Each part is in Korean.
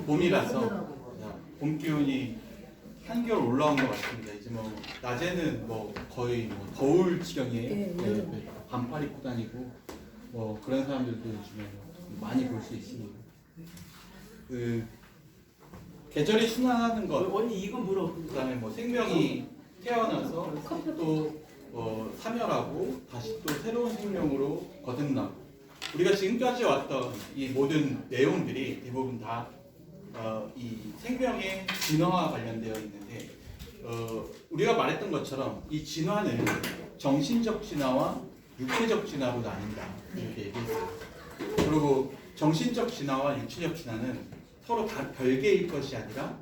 봄이라서 봄 기온이 한결 올라온 것 같습니다. 이제 뭐 낮에는 뭐 거의 뭐 더울 지경이에요. 네, 반팔 입고 다니고 뭐 그런 사람들도 요즘에 많이 볼 수 있습니다. 그 계절이 순환하는 것, 언니 이거 물어. 그다음에 뭐 생명이 태어나서 또 사멸하고 다시 또 새로운 생명으로 거듭나고 우리가 지금까지 왔던 이 모든 내용들이 대부분 다 이 생명의 진화와 관련되어 있는데 우리가 말했던 것처럼 이 진화는 정신적 진화와 육체적 진화로 나뉜다 이렇게 얘기했어요. 그리고 정신적 진화와 육체적 진화는 서로 다 별개일 것이 아니라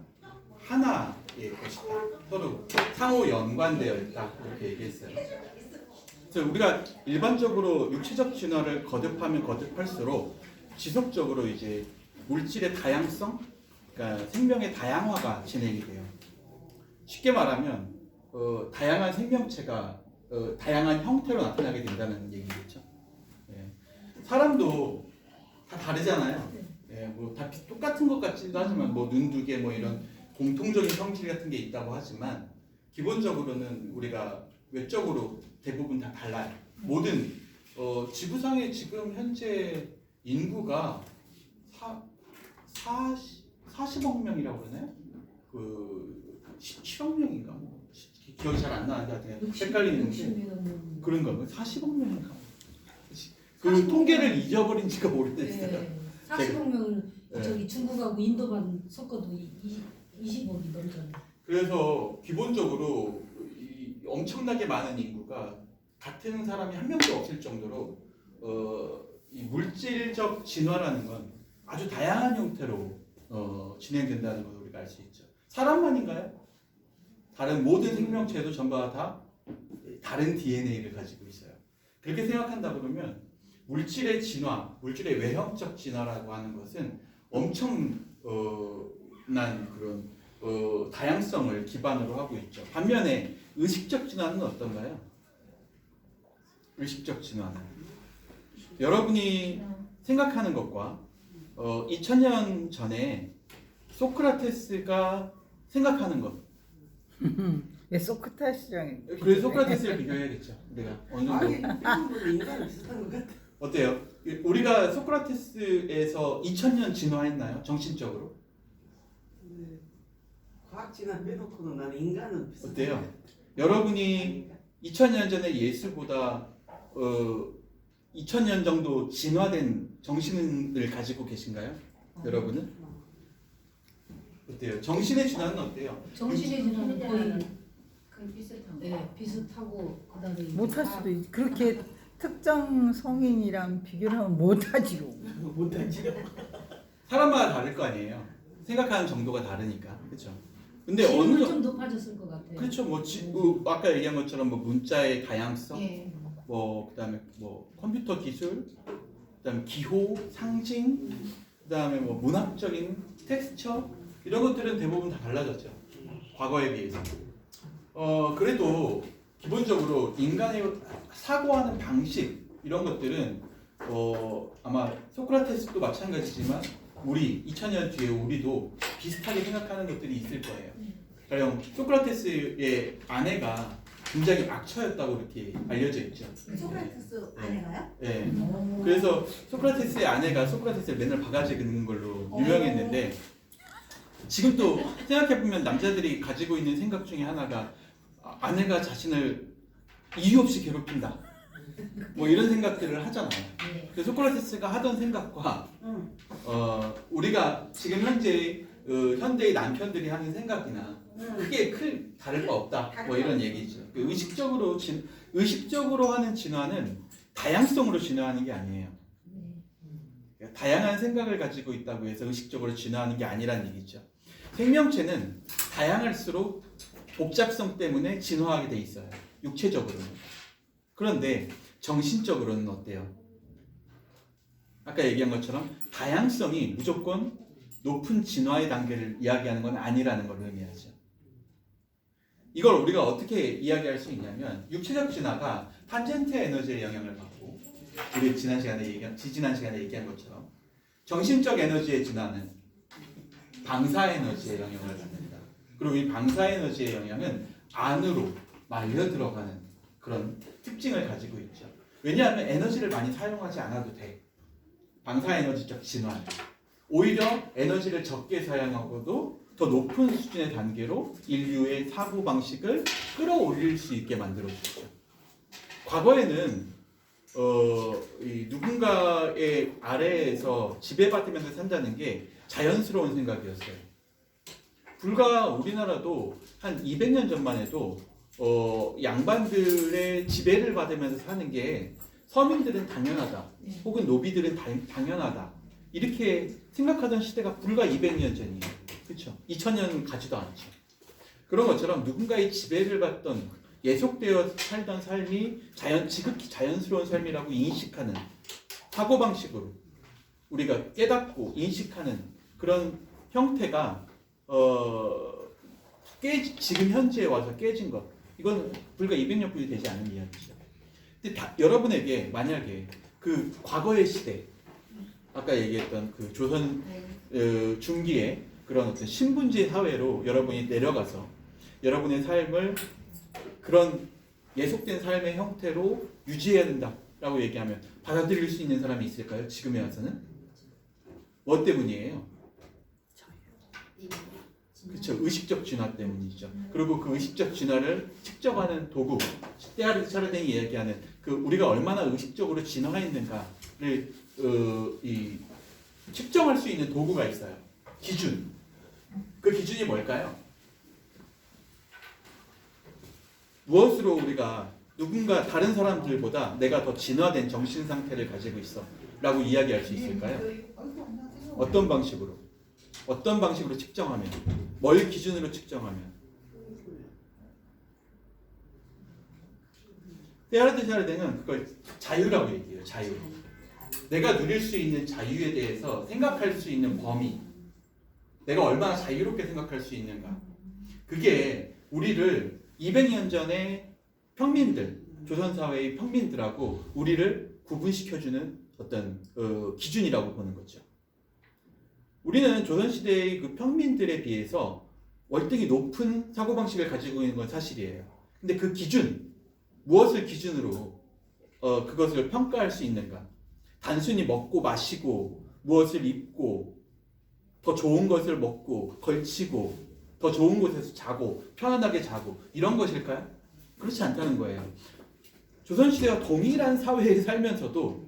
하나의 것이다. 서로 상호 연관되어 있다 이렇게 얘기했어요. 그래서 우리가 일반적으로 육체적 진화를 거듭하면 거듭할수록 지속적으로 이제 물질의 다양성, 그러니까 생명의 다양화가 진행이 돼요. 쉽게 말하면 다양한 생명체가 다양한 형태로 나타나게 된다는 얘기겠죠. 예. 사람도 다 다르잖아요. 예, 뭐 다 똑같은 것 같지도 하지만 뭐 눈 두 개 뭐 이런 공통적인 성질 같은 게 있다고 하지만 기본적으로는 우리가 외적으로 대부분 다 달라요. 모든 지구상의 지금 현재 인구가 40억 명이라고 그러나요? 그 17억 명인가? 뭐 기억이 잘 안 나는데 헷갈리는데 그런 거 40억 명인가? 그 통계를 잊어버린 지가 오래됐어요. 40억 명은 저기 중국하고 인도만 섞어도 20억이 넘잖아요. 그래서 기본적으로 이 엄청나게 많은 인구가 같은 사람이 한 명도 없을 정도로 이 물질적 진화라는 건 아주 다양한 형태로 진행된다는 걸 우리가 알 수 있죠. 사람만인가요? 다른 모든 생명체도 전부 다 다른 DNA를 가지고 있어요. 그렇게 생각한다 그러면 물질의 진화, 물질의 외형적 진화라고 하는 것은 엄청난 그런 다양성을 기반으로 하고 있죠. 반면에 의식적 진화는 어떤가요? 의식적 진화는 여러분이 생각하는 것과 2000년 전에 소크라테스가 생각하는 것. 왜 소크라테스랑? 그래서 소크라테스를 비교해야겠죠. 우리가 어느 정도. 아니 인간 비슷한 것 같아. 어때요? 우리가 소크라테스에서 2000년 진화했나요? 정신적으로? 네. 과학 진화 빼놓고는 나는 인간은 비슷한 어때요? 것 같아. 여러분이 2000년 전에 예수보다 2000년 정도 진화된 정신을 가지고 계신가요? 여러분은? 어때요? 정신의 진화는 어때요? 정신의 진화는 거의 그 비슷한 거. 네, 비슷하고 그다음에 못할 수도 있. 그렇게 특정 성인이랑 비교를 하면 못하지요. 못하지요. 사람마다 다를 거 아니에요. 생각하는 정도가 다르니까, 그렇죠? 근데 지금은 어느 좀 높아졌을 것 같아요. 그렇죠. 뭐 아까 얘기한 것처럼 뭐 문자의 다양성, 예. 뭐 그다음에 뭐 컴퓨터 기술, 그다음에 기호, 상징, 그다음에 뭐 문학적인 텍스처 이런 것들은 대부분 다 달라졌죠. 과거에 비해서. 그래도 기본적으로 인간의 사고하는 방식 이런 것들은 아마 소크라테스도 마찬가지지만 우리 2000년 뒤에 우리도 비슷하게 생각하는 것들이 있을 거예요. 가령 소크라테스의 아내가 굉장히 악처였다고 이렇게 알려져 있죠. 소크라테스 아내가요? 네. 그래서 소크라테스의 아내가 소크라테스를 맨날 바가지 긁는 걸로 유명했는데 지금 또 생각해보면 남자들이 가지고 있는 생각 중에 하나가 아내가 자신을 이유 없이 괴롭힌다. 뭐 이런 생각들을 하잖아요. 그래서 소크라테스가 하던 생각과 우리가 지금 현재 현대의 남편들이 하는 생각이나 크게 다를 바 없다. 뭐 이런 얘기죠. 의식적으로 하는 진화는 다양성으로 진화하는 게 아니에요. 다양한 생각을 가지고 있다고 해서 의식적으로 진화하는 게 아니란 얘기죠. 생명체는 다양할수록 복잡성 때문에 진화하게 돼 있어요. 육체적으로는. 그런데 정신적으로는 어때요? 아까 얘기한 것처럼 다양성이 무조건 높은 진화의 단계를 이야기하는 건 아니라는 걸 의미하죠. 이걸 우리가 어떻게 이야기할 수 있냐면 육체적 진화가 탄젠트 에너지의 영향을 받고 우리 지난 시간에 얘기한 것처럼 정신적 에너지의 진화는 방사에너지의 영향을 받는다. 그리고 이 방사에너지의 영향은 안으로 말려 들어가는 그런 특징을 가지고 있죠. 왜냐하면 에너지를 많이 사용하지 않아도 돼. 방사에너지적 진화. 오히려 에너지를 적게 사용하고도 더 높은 수준의 단계로 인류의 사고방식을 끌어올릴 수 있게 만들어주죠. 과거에는 이 누군가의 아래에서 지배받으면서 산다는 게 자연스러운 생각이었어요. 불과 우리나라도 한 200년 전만 해도 양반들의 지배를 받으면서 사는 게 서민들은 당연하다, 혹은 노비들은 당연하다, 이렇게 생각하던 시대가 불과 200년 전이에요. 그렇죠? 2000년 가지도 않죠. 그런 것처럼 누군가의 지배를 받던 예속되어 살던 삶이 지극히 자연스러운 삶이라고 인식하는 사고방식으로 우리가 깨닫고 인식하는 그런 형태가 지금 현재에 와서 깨진 것, 이건 불과 200년뿐이 되지 않은 이야기죠. 근데 여러분에게 만약에 그 과거의 시대, 아까 얘기했던 그 조선 중기의 그런 어떤 신분제 사회로 여러분이 내려가서 여러분의 삶을 그런 예속된 삶의 형태로 유지해야 된다라고 얘기하면 받아들일 수 있는 사람이 있을까요? 지금에 와서는? 뭐 때문이에요? 그렇죠. 의식적 진화 때문이죠. 그리고 그 의식적 진화를 측정하는 도구, 차르댕이 이야기하는 그 우리가 얼마나 의식적으로 진화했는가를 측정할 수 있는 도구가 있어요. 기준. 그 기준이 뭘까요? 무엇으로 우리가 누군가 다른 사람들보다 내가 더 진화된 정신 상태를 가지고 있어 라고 이야기할 수 있을까요? 어떤 방식으로? 어떤 방식으로 측정하면? 뭘 기준으로 측정하면? 테일하드 샤르댕은 그걸 자유라고 얘기해요. 자유. 내가 누릴 수 있는 자유에 대해서 생각할 수 있는 범위, 내가 얼마나 자유롭게 생각할 수 있는가, 그게 우리를 200년 전에 평민들, 조선사회의 평민들하고 우리를 구분시켜주는 어떤 기준이라고 보는 거죠. 우리는 조선시대의 그 평민들에 비해서 월등히 높은 사고방식을 가지고 있는 건 사실이에요. 근데 그 기준, 무엇을 기준으로 그것을 평가할 수 있는가? 단순히 먹고 마시고 무엇을 입고 더 좋은 것을 먹고 걸치고 더 좋은 곳에서 자고 편안하게 자고 이런 것일까요? 그렇지 않다는 거예요. 조선시대와 동일한 사회에 살면서도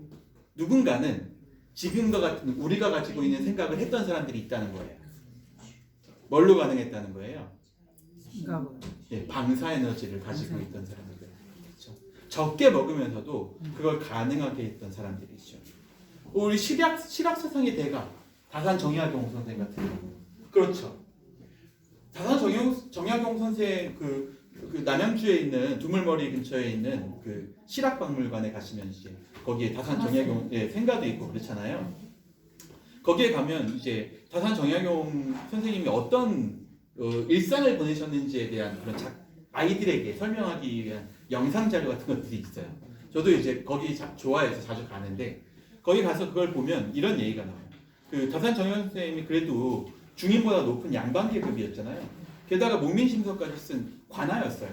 누군가는 지금과 같은 우리가 가지고 있는 생각을 했던 사람들이 있다는 거예요. 뭘로 가능했다는 거예요? 네, 방사에너지를 가지고 있던 사람들. 그렇죠? 적게 먹으면서도 그걸 가능하게 했던 사람들이죠. 우리 실학사상의 대가 다산정약용 선생 같은 경우. 그렇죠. 다산정약용 선생 그 남양주에 있는 두물머리 근처에 있는 그 실학박물관에 가시면 이제 거기에 다산정약용 생가도 있고 그렇잖아요. 거기에 가면 이제 다산정약용 선생님이 어떤 일상을 보내셨는지에 대한 그런 아이들에게 설명하기 위한 영상 자료 같은 것들이 있어요. 저도 이제 거기 좋아해서 자주 가는데 거기 가서 그걸 보면 이런 얘기가 나와요. 그 다산정약용 선생님이 그래도 중인보다 높은 양반 계급이었잖아요. 게다가 목민심서까지 쓴 관아였어요.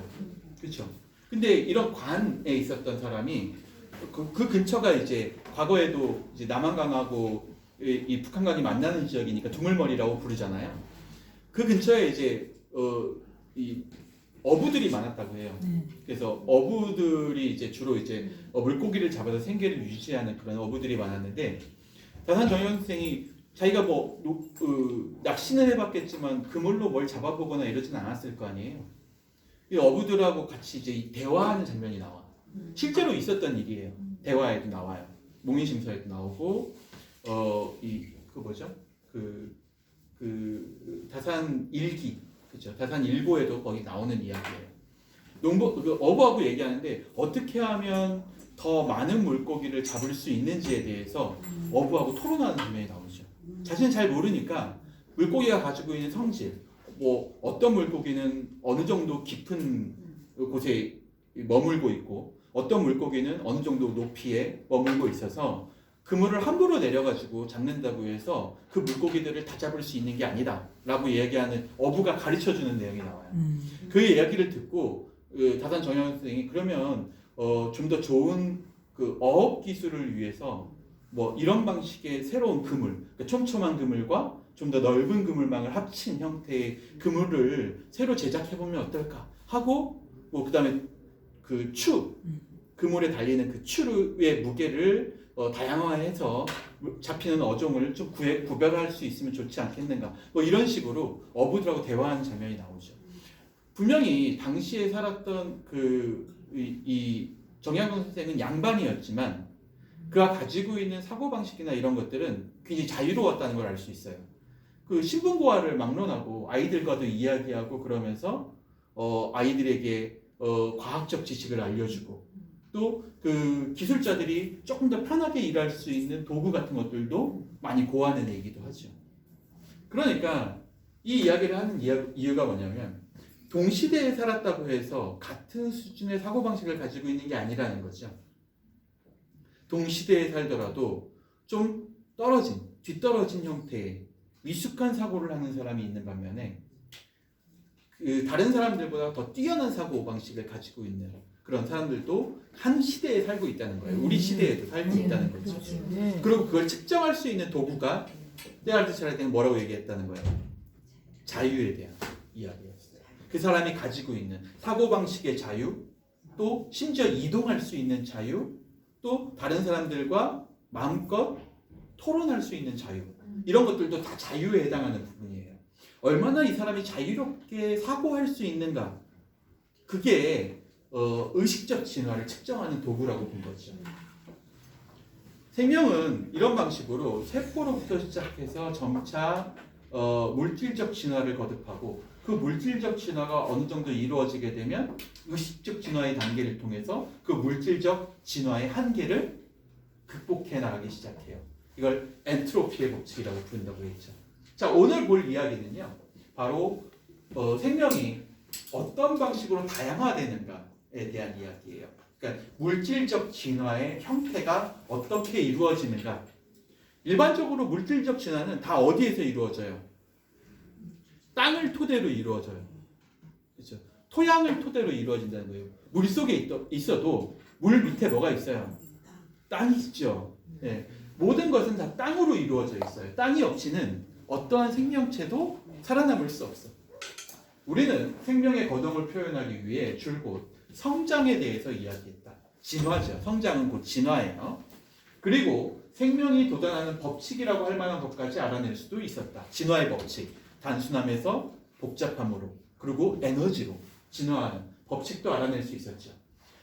그렇죠? 근데 이런 관에 있었던 사람이 그 근처가 이제 과거에도 이제 남한강하고 이 북한강이 만나는 지역이니까 두물머리라고 부르잖아요. 그 근처에 이제 이 어부들이 많았다고 해요. 그래서 어부들이 이제 주로 이제 물고기를 잡아서 생계를 유지하는 그런 어부들이 많았는데 다산정약용 선생이 자기가 낚시는 해봤겠지만 그물로 뭘 잡아보거나 이러진 않았을 거 아니에요. 이 어부들하고 같이 이제 대화하는 장면이 나와. 실제로 있었던 일이에요. 대화에도 나와요. 목민심서에도 나오고 그 뭐죠? 그 다산 일기, 그죠? 다산 일보에도 거기 나오는 이야기예요. 어부하고 얘기하는데 어떻게 하면 더 많은 물고기를 잡을 수 있는지에 대해서 어부하고 토론하는 장면이 나오죠. 자신은 잘 모르니까 물고기가 가지고 있는 성질, 뭐 어떤 물고기는 어느 정도 깊은 곳에 머물고 있고 어떤 물고기는 어느 정도 높이에 머물고 있어서 그물을 함부로 내려가지고 잡는다고 해서 그 물고기들을 다 잡을 수 있는 게 아니다 라고 이야기하는 어부가 가르쳐주는 내용이 나와요. 그 이야기를 듣고 다산 정영 선생이 그러면 좀 더 좋은 그 어업 기술을 위해서 뭐 이런 방식의 새로운 그물, 그러니까 촘촘한 그물과 좀 더 넓은 그물망을 합친 형태의 그물을 새로 제작해보면 어떨까 하고 뭐 그다음에 그 그물에 달리는 그 추의 무게를 다양화해서 잡히는 어종을 좀 구별할 수 있으면 좋지 않겠는가 뭐 이런 식으로 어부들하고 대화하는 장면이 나오죠. 분명히 당시에 살았던 이 정약용 선생은 양반이었지만 그가 가지고 있는 사고방식이나 이런 것들은 굉장히 자유로웠다는 걸 알 수 있어요. 그 신분고하를 막론하고 아이들과도 이야기하고 그러면서 아이들에게 과학적 지식을 알려주고 또 그 기술자들이 조금 더 편하게 일할 수 있는 도구 같은 것들도 많이 고안해내기도 하죠. 그러니까 이 이야기를 하는 이유가 뭐냐면 동시대에 살았다고 해서 같은 수준의 사고방식을 가지고 있는 게 아니라는 거죠. 동시대에 살더라도 좀 뒤떨어진 형태의 미숙한 사고를 하는 사람이 있는 반면에 다른 사람들보다 더 뛰어난 사고방식을 가지고 있는 그런 사람들도 한 시대에 살고 있다는 거예요. 우리 시대에도 살고 있다는 거죠. 그리고 그걸 측정할 수 있는 도구가 데카르트 차라리는 뭐라고 얘기했다는 거예요? 자유에 대한 이야기였어요. 그 사람이 가지고 있는 사고방식의 자유, 또 심지어 이동할 수 있는 자유, 또 다른 사람들과 마음껏 토론할 수 있는 자유, 이런 것들도 다 자유에 해당하는 부분이에요. 얼마나 이 사람이 자유롭게 사고할 수 있는가, 그게 의식적 진화를 측정하는 도구라고 본 거죠. 생명은 이런 방식으로 세포로부터 시작해서 점차 물질적 진화를 거듭하고 그 물질적 진화가 어느 정도 이루어지게 되면 의식적 진화의 단계를 통해서 그 물질적 진화의 한계를 극복해 나가기 시작해요. 이걸 엔트로피의 법칙이라고 부른다고 했죠. 자, 오늘 볼 이야기는요, 바로 생명이 어떤 방식으로 다양화되는가에 대한 이야기예요. 그러니까 물질적 진화의 형태가 어떻게 이루어지는가. 일반적으로 물질적 진화는 다 어디에서 이루어져요? 땅을 토대로 이루어져요. 그렇죠? 토양을 토대로 이루어진다는 거예요. 물 속에 있어도 물 밑에 뭐가 있어요? 땅이 있죠. 네. 모든 것은 다 땅으로 이루어져 있어요. 땅이 없이는 어떠한 생명체도 살아남을 수 없어. 우리는 생명의 거동을 표현하기 위해 줄곧 성장에 대해서 이야기했다. 진화죠. 성장은 곧 진화예요. 그리고 생명이 도달하는 법칙이라고 할 만한 것까지 알아낼 수도 있었다. 진화의 법칙. 단순함에서 복잡함으로, 그리고 에너지로 진화하는 법칙도 알아낼 수 있었죠.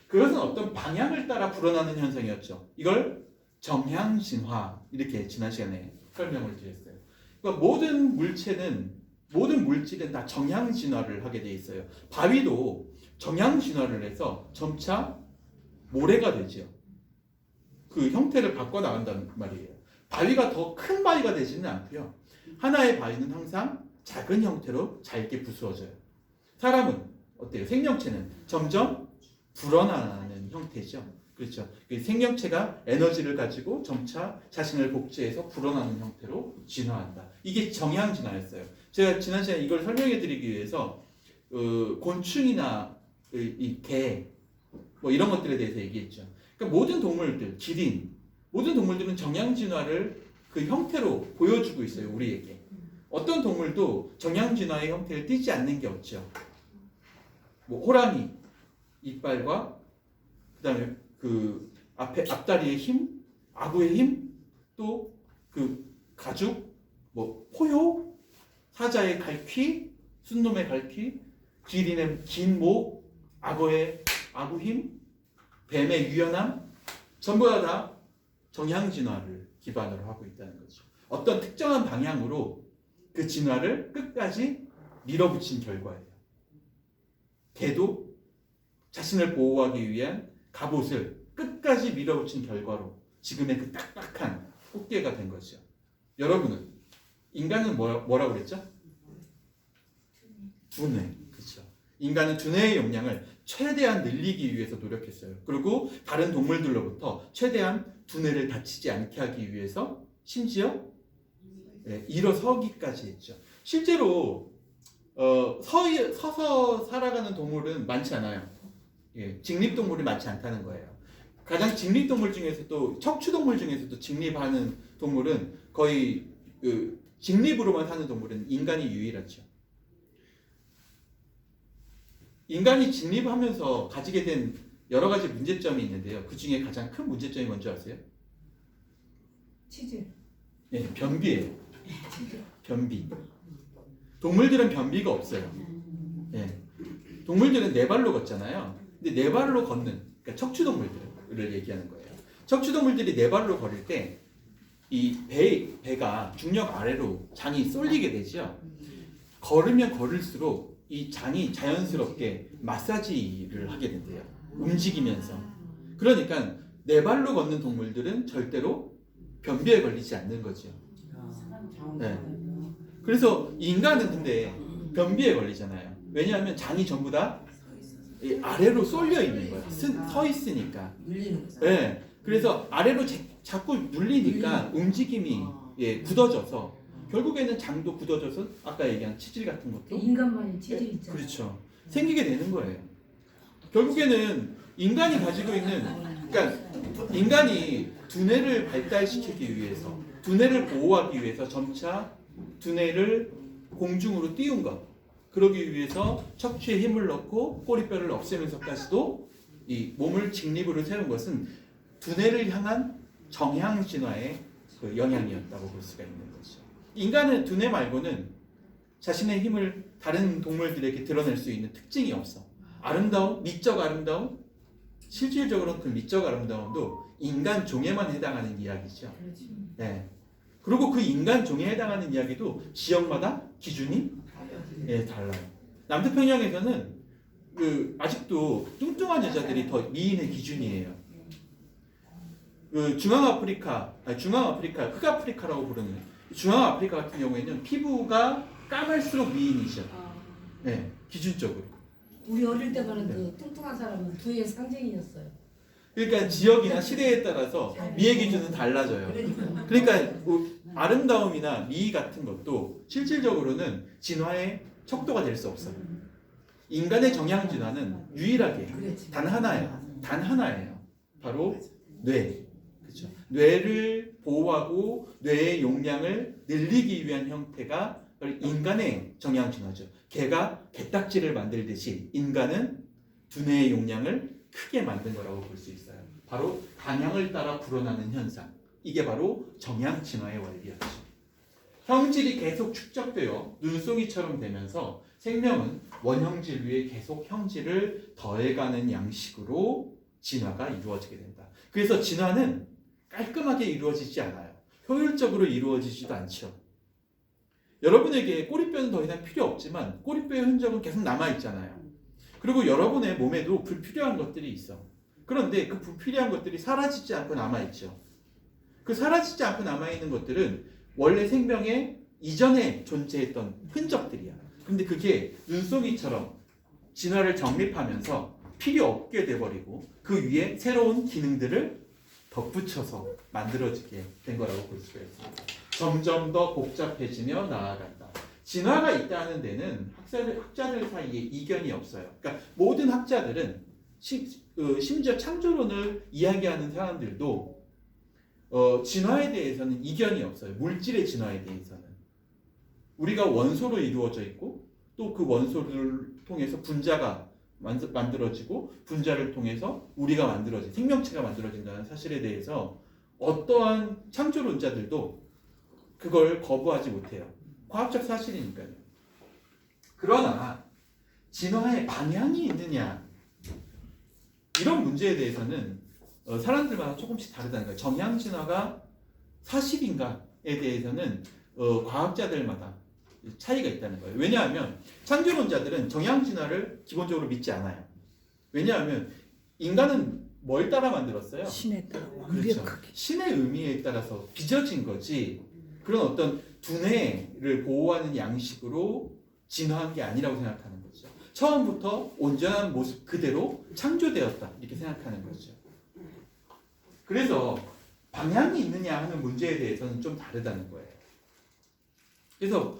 그것은 어떤 방향을 따라 불어나는 현상이었죠. 이걸 정향진화, 이렇게 지난 시간에 설명을 드렸어요. 그러니까 모든 물질은 다 정향진화를 하게 돼 있어요. 바위도 정향진화를 해서 점차 모래가 되죠. 그 형태를 바꿔 나간단 말이에요. 바위가 더 큰 바위가 되지는 않고요. 하나의 바위는 항상 작은 형태로 잘게 부수어져요. 사람은 어때요? 생명체는 점점 불어나는 형태죠. 그렇죠. 생명체가 에너지를 가지고 점차 자신을 복제해서 불어나는 형태로 진화한다. 이게 정향진화였어요. 제가 지난 시간에 이걸 설명해 드리기 위해서 곤충이나 이 개, 뭐 이런 것들에 대해서 얘기했죠. 그러니까 모든 동물들, 기린, 모든 동물들은 정향진화를 그 형태로 보여주고 있어요. 우리에게. 어떤 동물도 정향진화의 형태를 띠지 않는 게 없죠. 뭐 호랑이 이빨과 그다음에 그 앞다리의 힘, 아구의 힘, 또 그 가죽, 뭐 포효, 사자의 갈퀴, 순놈의 갈퀴, 기린의 긴 목, 악어의 아구 힘, 뱀의 유연함, 전부 다 정향진화를 기반으로 하고 있다는 거죠. 어떤 특정한 방향으로 그 진화를 끝까지 밀어붙인 결과예요. 개도 자신을 보호하기 위한 갑옷을 끝까지 밀어붙인 결과로 지금의 그 딱딱한 꽃게가 된 거죠. 여러분은 인간은 뭐라고 그랬죠? 두뇌. 그렇죠. 인간은 두뇌의 용량을 최대한 늘리기 위해서 노력했어요. 그리고 다른 동물들로부터 최대한 두뇌를 다치지 않게 하기 위해서 심지어 일어서기까지 했죠. 실제로 서서 살아가는 동물은 많지 않아요. 직립동물이 많지 않다는 거예요. 가장 직립동물 중에서도 척추동물 중에서도 직립하는 동물은 거의 직립으로만 사는 동물은 인간이 유일하죠. 인간이 직립하면서 가지게 된 여러 가지 문제점이 있는데요. 그 중에 가장 큰 문제점이 뭔지 아세요? 치질. 네, 변비예요. 변비. 동물들은 변비가 없어요. 네. 동물들은 네 발로 걷잖아요. 근데 네 발로 걷는, 그러니까 척추동물들을 얘기하는 거예요. 척추동물들이 네 발로 걸을 때 이 배가 중력 아래로 장이 쏠리게 되죠. 걸으면 걸을수록 이 장이 자연스럽게 마사지를 하게 된대요. 움직이면서. 그러니까 네 발로 걷는 동물들은 절대로 변비에 걸리지 않는 거죠. 네. 그래서 인간은 근데 변비에 걸리잖아요. 왜냐하면 장이 전부 다 아래로 쏠려 있는 거예요. 서 있으니까. 물리는 거죠. 네. 그래서 아래로 자꾸 눌리니까 움직임이 굳어져서 결국에는 장도 굳어져서 아까 얘기한 치질 같은 것도 인간만의 치질 있잖아요. 그렇죠. 생기게 되는 거예요. 결국에는 인간이 가지고 있는, 그러니까 인간이 두뇌를 발달시키기 위해서, 두뇌를 보호하기 위해서 점차 두뇌를 공중으로 띄운 것. 그러기 위해서 척추에 힘을 넣고 꼬리뼈를 없애면서까지도 이 몸을 직립으로 세운 것은 두뇌를 향한 정향 진화의 그 영향이었다고 볼 수가 있는 거죠. 인간은 두뇌 말고는 자신의 힘을 다른 동물들에게 드러낼 수 있는 특징이 없어. 아름다움, 미적 아름다움, 실질적으로는 그 미적 아름다움도 인간 종에만 해당하는 이야기죠. 네. 그리고 그 인간 종에 해당하는 이야기도 지역마다 기준이 달라요. 남태평양에서는 아직도 뚱뚱한 여자들이 더 미인의 기준이에요. 중앙아프리카, 흑아프리카라고 부르는 중앙아프리카 같은 경우에는 피부가 까말수록 미인이죠. 네, 기준적으로. 우리 어릴 때 가는 그 뚱뚱한 사람은 두의 상징이었어요. 그러니까 지역이나 시대에 따라서 미의 기준은 달라져요. 그러니까 아름다움이나 미 같은 것도 실질적으로는 진화의 척도가 될 수 없어요. 인간의 정향 진화는 유일하게 단 하나예요. 바로 뇌. 그렇죠. 뇌를 보호하고 뇌의 용량을 늘리기 위한 형태가 인간의 정향 진화죠. 개가 개딱지를 만들듯이 인간은 두뇌의 용량을 크게 만든 거라고 볼 수 있어요. 바로 방향을 따라 불어나는 현상. 이게 바로 정향 진화의 원리였죠. 형질이 계속 축적되어 눈송이처럼 되면서 생명은 원형질 위에 계속 형질을 더해가는 양식으로 진화가 이루어지게 된다. 그래서 진화는 깔끔하게 이루어지지 않아요. 효율적으로 이루어지지도 않죠. 여러분에게 꼬리뼈는 더 이상 필요 없지만 꼬리뼈의 흔적은 계속 남아있잖아요. 그리고 여러분의 몸에도 불필요한 것들이 있어. 그런데 그 불필요한 것들이 사라지지 않고 남아있죠. 그 사라지지 않고 남아있는 것들은 원래 생명의 이전에 존재했던 흔적들이야. 근데 그게 눈송이처럼 진화를 정립하면서 필요 없게 돼버리고 그 위에 새로운 기능들을 덧붙여서 만들어지게 된 거라고 볼 수가 있습니다. 점점 더 복잡해지며 나아간다. 진화가 있다는 데는 학자들 사이에 이견이 없어요. 그러니까 모든 학자들은 심지어 창조론을 이야기하는 사람들도 진화에 대해서는 이견이 없어요. 물질의 진화에 대해서는. 우리가 원소로 이루어져 있고 또 그 원소를 통해서 분자가 만들어지고 분자를 통해서 우리가 만들어진 생명체가 만들어진다는 사실에 대해서 어떠한 창조론자들도 그걸 거부하지 못해요. 과학적 사실이니까요. 그러나 진화의 방향이 있느냐 이런 문제에 대해서는 사람들마다 조금씩 다르다는 거예요. 정향 진화가 사실인가에 대해서는 과학자들마다 차이가 있다는 거예요. 왜냐하면 창조론자들은 정향 진화를 기본적으로 믿지 않아요. 왜냐하면 인간은 뭘 따라 만들었어요? 신에 따라 그렇죠. 완벽하게. 신의 의미에 따라서 빚어진 거지 그런 어떤 두뇌를 보호하는 양식으로 진화한 게 아니라고 생각하는 거죠. 처음부터 온전한 모습 그대로 창조되었다 이렇게 생각하는 거죠. 그래서 방향이 있느냐 하는 문제에 대해서는 좀 다르다는 거예요. 그래서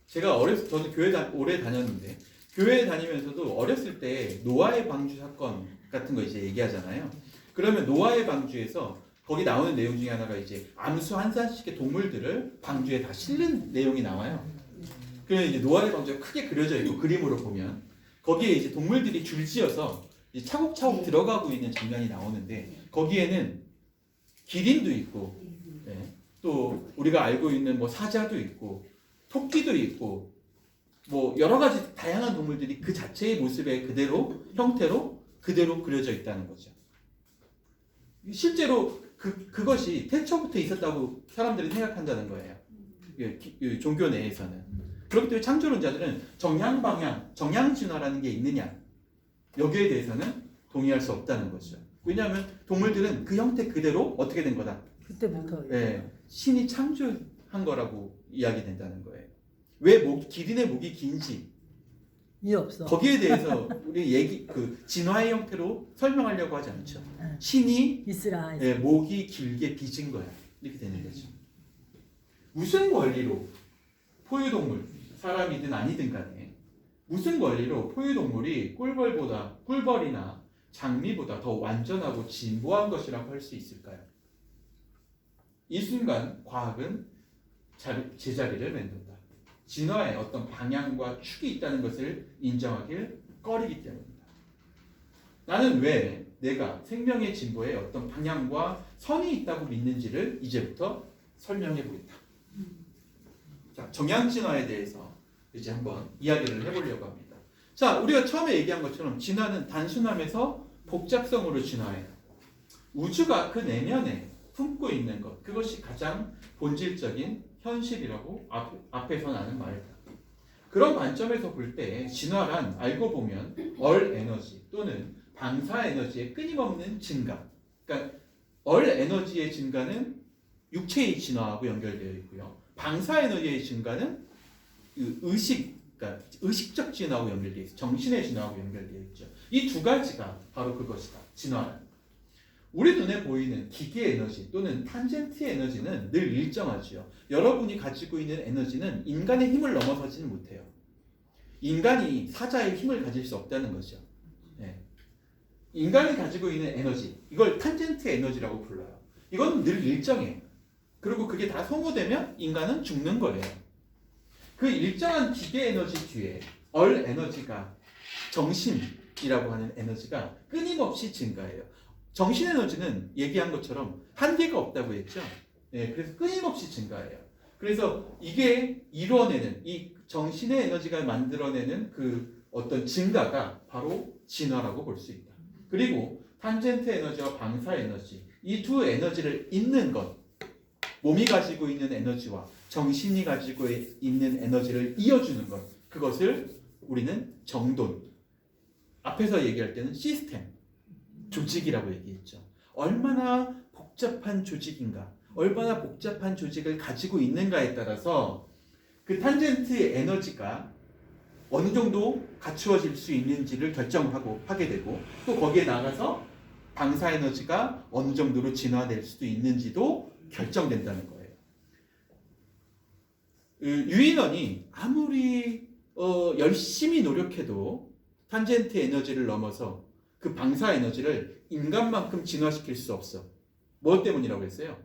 제가 저도 교회 오래 다녔는데 교회 다니면서도 어렸을 때 노아의 방주 사건 같은 거 이제 얘기하잖아요. 그러면 노아의 방주에서 거기 나오는 내용 중에 하나가 이제 암수 한 쌍씩의 동물들을 방주에 다 실는 내용이 나와요. 그래서 이제 노아의 방주가 크게 그려져 있고 그림으로 보면 거기에 이제 동물들이 줄지어서 이제 차곡차곡 들어가고 있는 장면이 나오는데 거기에는 기린도 있고 또 우리가 알고 있는 뭐 사자도 있고 토끼도 있고 뭐 여러 가지 다양한 동물들이 그 자체의 모습의 그대로 형태로 그대로 그려져 있다는 거죠. 실제로 그것이 태초부터 있었다고 사람들이 생각한다는 거예요. 종교 내에서는. 그렇기 때문에 창조론자들은 정량 방향, 정량 진화라는 게 있느냐 여기에 대해서는 동의할 수 없다는 거죠. 왜냐하면 동물들은 그 형태 그대로 어떻게 된 거다. 그때부터 신이 창조한 거라고 이야기된다는 거예요. 왜 기린의 목이 긴지 이해 없어. 거기에 대해서 우리 진화의 형태로 설명하려고 하지 않죠. 네. 신이 있으라. 목이 길게 빚은 거야. 이렇게 되는 거죠. 무슨 권리로 포유동물, 사람이든 아니든 간에 무슨 권리로 포유동물이 꿀벌이나 장미보다 더 완전하고 진보한 것이라고 할 수 있을까요? 이 순간 과학은 제자리를 맴돈다. 진화의 어떤 방향과 축이 있다는 것을 인정하길 꺼리기 때문이다. 나는 왜 내가 생명의 진보에 어떤 방향과 선이 있다고 믿는지를 이제부터 설명해 보겠다. 자, 정향진화에 대해서 이제 한번 이야기를 해보려고 합니다. 자, 우리가 처음에 얘기한 것처럼 진화는 단순함에서 복잡성으로 진화해요. 우주가 그 내면에 품고 있는 것, 그것이 가장 본질적인 현실이라고 앞에서 나는 말이다. 그런 관점에서 볼 때 진화란 알고 보면 얼 에너지 또는 방사 에너지의 끊임없는 증가. 그러니까 얼 에너지의 증가는 육체의 진화하고 연결되어 있고요. 방사 에너지의 증가는 그러니까 의식적 진화하고 연결되어 있어요. 정신의 진화하고 연결되어 있죠. 이 두 가지가 바로 그것이다. 진화란. 우리 눈에 보이는 기계 에너지 또는 탄젠트 에너지는 늘 일정하지요. 여러분이 가지고 있는 에너지는 인간의 힘을 넘어서지는 못해요. 인간이 사자의 힘을 가질 수 없다는 거죠. 네. 인간이 가지고 있는 에너지, 이걸 탄젠트 에너지라고 불러요. 이건 늘 일정해요. 그리고 그게 다 소모되면 인간은 죽는 거예요. 그 일정한 기계 에너지 뒤에 얼 에너지가 정신이라고 하는 에너지가 끊임없이 증가해요. 정신 에너지는 얘기한 것처럼 한계가 없다고 했죠. 네, 그래서 끊임없이 증가해요. 그래서 이게 이루어내는 이 정신의 에너지가 만들어내는 그 어떤 증가가 바로 진화라고 볼 수 있다. 그리고 탄젠트 에너지와 방사 에너지, 이 두 에너지를 잇는 것, 몸이 가지고 있는 에너지와 정신이 가지고 있는 에너지를 이어주는 것, 그것을 우리는 정돈, 앞에서 얘기할 때는 시스템, 조직이라고 얘기했죠. 얼마나 복잡한 조직인가, 얼마나 복잡한 조직을 가지고 있는가에 따라서 그 탄젠트 에너지가 어느 정도 갖추어질 수 있는지를 하게 되고, 또 거기에 나가서 방사 에너지가 어느 정도로 진화될 수도 있는지도 결정된다는 거예요. 유인원이 아무리 열심히 노력해도 탄젠트 에너지를 넘어서 그 방사 에너지를 인간만큼 진화시킬 수 없어. 뭐 때문이라고 했어요?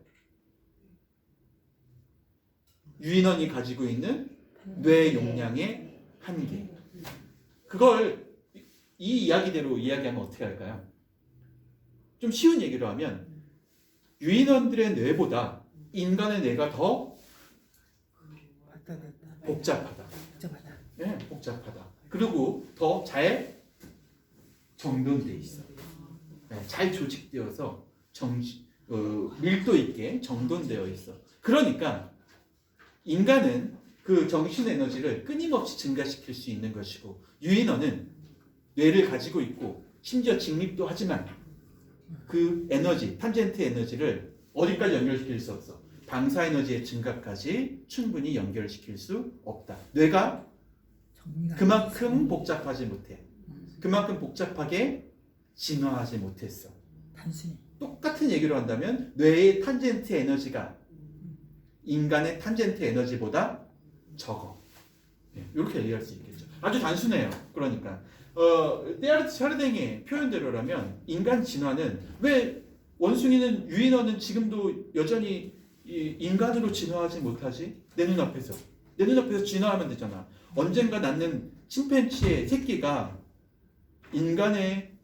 유인원이 가지고 있는 뇌 용량의 한계. 그걸 이 이야기대로 이야기하면 어떻게 할까요? 좀 쉬운 얘기로 하면 유인원들의 뇌보다 인간의 뇌가 더 복잡하다. 네, 복잡하다. 그리고 더 잘 정돈돼 있어. 네, 잘 조직되어서 밀도 있게 정돈되어 있어. 그러니까 인간은 그 정신 에너지를 끊임없이 증가시킬 수 있는 것이고, 유인원은 뇌를 가지고 있고 심지어 직립도 하지만 그 에너지, 탄젠트 에너지를 어디까지 연결시킬 수 없어. 방사 에너지의 증가까지 충분히 연결시킬 수 없다. 뇌가 그만큼 복잡하지 못해. 그만큼 복잡하게 진화하지 못했어. 단순히. 똑같은 얘기로 한다면 뇌의 탄젠트 에너지가 인간의 탄젠트 에너지보다 적어. 이렇게 얘기할 수 있겠죠. 아주 단순해요. 그러니까 테아르트 샤르댕의 표현대로라면 인간 진화는 왜 원숭이는 유인원은 지금도 여전히 인간으로 진화하지 못하지? 내 눈앞에서 진화하면 되잖아. 언젠가 낳는 침팬지의 새끼가 인간의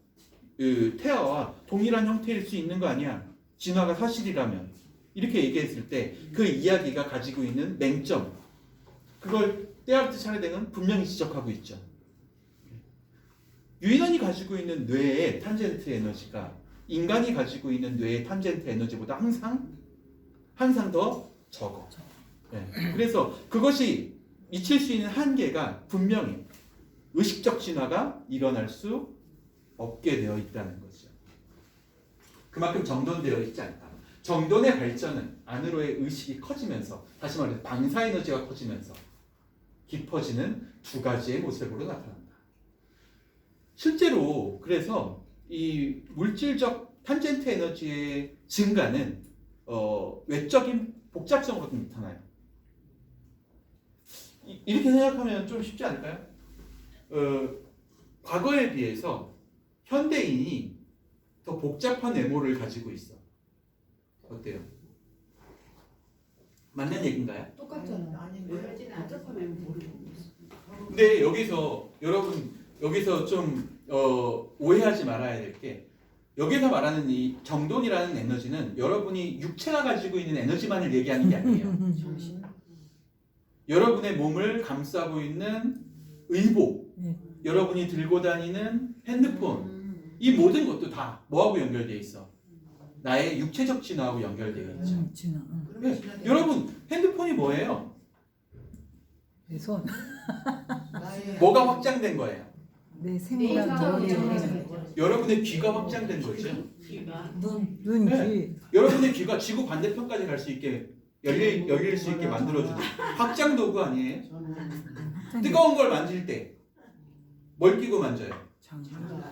태아와 동일한 형태일 수 있는 거 아니야? 진화가 사실이라면. 이렇게 얘기했을 때 그 이야기가 가지고 있는 맹점, 그걸 테아르트 샤르댕은 분명히 지적하고 있죠. 유인원이 가지고 있는 뇌의 탄젠트 에너지가 인간이 가지고 있는 뇌의 탄젠트 에너지보다 항상 더 적어. 그래서 그것이 미칠 수 있는 한계가 분명히 의식적 진화가 일어날 수 없게 되어 있다는 거죠. 그만큼 정돈되어 있지 않다. 정돈의 발전은 안으로의 의식이 커지면서, 다시 말해서 방사 에너지가 커지면서 깊어지는 두 가지의 모습으로 나타난다. 실제로 그래서 이 물질적 탄젠트 에너지의 증가는 외적인 복잡성으로 나타나요. 이렇게 생각하면 좀 쉽지 않을까요? 과거에 비해서 현대인이 더 복잡한 외모를 가지고 있어. 어때요? 맞는 얘기인가요? 똑같잖아. 아니 그러진 않죠. 복잡하면 모르고. 근데 여기서 좀 오해하지 말아야 될 게, 여기서 말하는 이 정돈이라는 에너지는 여러분이 육체가 가지고 있는 에너지만을 얘기하는 게 아니에요. 여러분의 몸을 감싸고 있는 의복, 여러분이 들고 다니는 핸드폰, 이 모든 것도 다 뭐하고 연결되어 있어? 나의 육체적 진화하고 연결되어 있죠. 진화. 여러분 핸드폰이 뭐예요? 내 손. 뭐가 확장된 거예요? 내 생각. 여러분의 귀가 확장된 거죠. 눈, 네. 귀. 여러분의 귀가 지구 반대편까지 갈 수 있게 열릴 수 있게 만들어주는 확장 도구 아니에요? 뜨거운 걸 만질 때 뭘 끼고 만져요?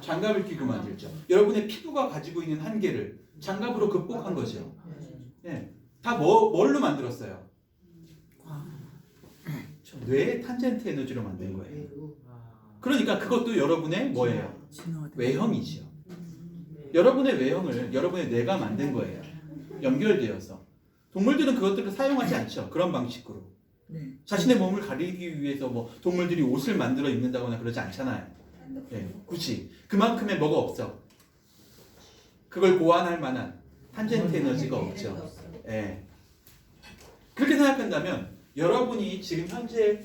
장갑을 끼고 만들죠. 여러분의 피부가 가지고 있는 한계를 장갑으로 극복한 거죠. 네. 다 뭘로 만들었어요? 뇌의 탄젠트 에너지로 만든 거예요. 그러니까 그것도 여러분의 뭐예요? 외형이죠. 여러분의 외형을 여러분의 뇌가 만든 거예요. 연결되어서. 동물들은 그것들을 사용하지 않죠. 그런 방식으로. 자신의 몸을 가리기 위해서 뭐 동물들이 옷을 만들어 입는다거나 그러지 않잖아요. 굳이 그만큼의 뭐가 없어. 그걸 보완할 만한 탄젠트 에너지가 없죠. 그렇게 생각한다면 여러분이 지금 현재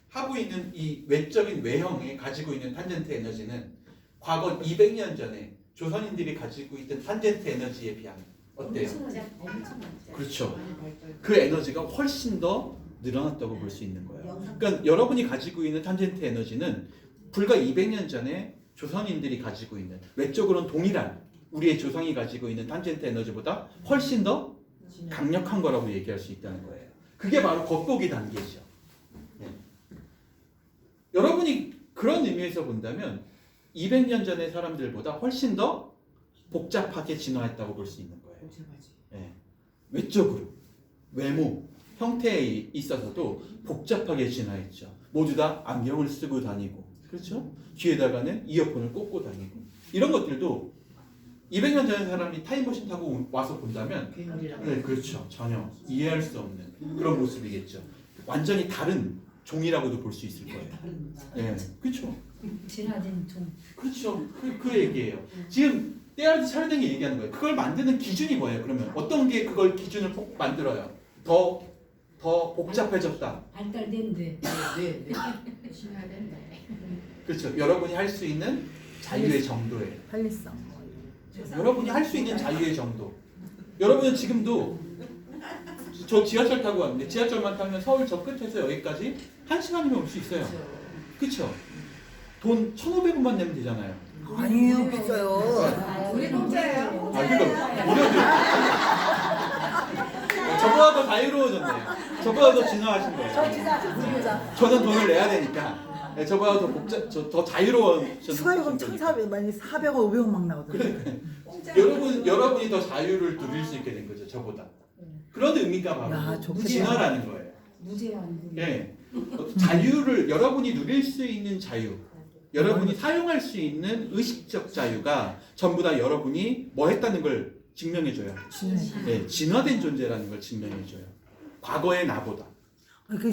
하고 있는 이 외적인 외형에 가지고 있는 탄젠트 에너지는 과거 200년 전에 조선인들이 가지고 있던 탄젠트 에너지에 비하면 어때요? 그렇죠. 그 에너지가 훨씬 더 늘어났다고 볼 수 있는 거예요. 그러니까 여러분이 가지고 있는 탄젠트 에너지는 불과 200년 전에 조선인들이 가지고 있는, 외적으로는 동일한 우리의 조상이 가지고 있는 탄젠트 에너지보다 훨씬 더 강력한 거라고 얘기할 수 있다는 거예요. 그게 바로 겉보기 단계죠. 여러분이 그런 의미에서 본다면 200년 전의 사람들보다 훨씬 더 복잡하게 진화했다고 볼 수 있는 거예요. 외적으로, 외모, 형태에 있어서도 복잡하게 진화했죠. 모두 다 안경을 쓰고 다니고, 그렇죠? 귀에다가는 이어폰을 꽂고 다니고, 이런 것들도 200년 전의 사람이 타임머신 타고 와서 본다면, 네, 그렇죠. 전혀 이해할 수 없는 그런 모습이겠죠. 완전히 다른 종이라고도 볼 수 있을 거예요. 그렇죠. 진화된 종. 그렇죠. 그 얘기예요. 지금 테아르트 샤르댕이 얘기하는 거예요. 그걸 만드는 기준이 뭐예요? 그러면 어떤 게 그걸 기준을 만들어요? 더 복잡해졌다. 발달된 뇌. 그렇죠. 여러분이 할 수 있는 자유의 정도예요. 편리성. 여러분이 할 수 있는 자유의 정도. 여러분은 지금도 저 지하철 타고 왔는데 지하철만 타면 서울 저 끝에서 여기까지 1시간이면 올 수 있어요. 그렇죠. 돈 1,500원만 내면 되잖아요. 아니에요, 비싸요. 우리 공짜예요. 그러니까 무료죠. 저보다 더 자유로워졌네요. 저보다 더 진화하신 거예요. 저는 돈을 내야 되니까 네, 저보다 더 자유로운 추가 요금 1,400 만약 400원 500원 막 나오더라고요. 여러분이 더 자유를 누릴 수 있게 된 거죠. 저보다. 그런 의미가 바로 야, 좋겠다. 진화라는 거예요. 무제한. 네. 자유를 여러분이 누릴 수 있는 자유, 여러분이 사용할 수 있는 의식적 자유가 전부 다 여러분이 뭐 했다는 걸 증명해줘요. 네, 진화된 존재라는 걸 증명해줘요. 과거의 나보다,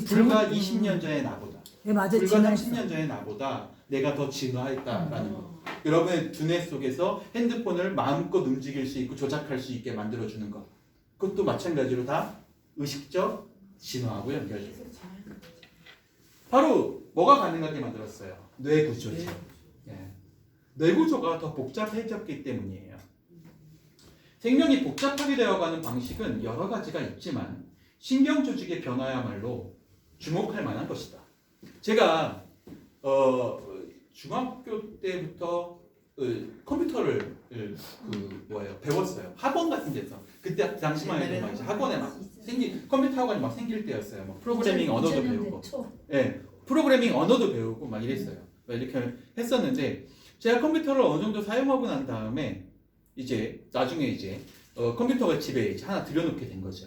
불과 20년 전의 나보다, 네, 맞아요. 불과 진화했어. 30년 전의 나보다 내가 더 진화했다라는 거. 여러분의 두뇌 속에서 핸드폰을 마음껏 움직일 수 있고 조작할 수 있게 만들어주는 것. 그것도 마찬가지로 다 의식적 진화하고 연결돼요. 바로 뭐가 가능하게 만들었어요? 뇌 구조죠. 예. 뇌 구조가 더 복잡해졌기 때문이에요. 생명이 복잡하게 되어가는 방식은 여러 가지가 있지만 신경 조직의 변화야말로 주목할 만한 것이다. 제가 중학교 때부터 컴퓨터를 배웠어요. 학원 같은 데서. 그때 그 당시만 해도 막 이제 학원에 막 컴퓨터 학원이 막 생길 때였어요. 막 프로그래밍 언어도 배우고, 예, 프로그래밍 언어도 배우고 막 이랬어요. 이렇게 했었는데 제가 컴퓨터를 어느 정도 사용하고 난 다음에 이제 나중에 이제 컴퓨터가 집에 이제 하나 들여놓게 된 거죠.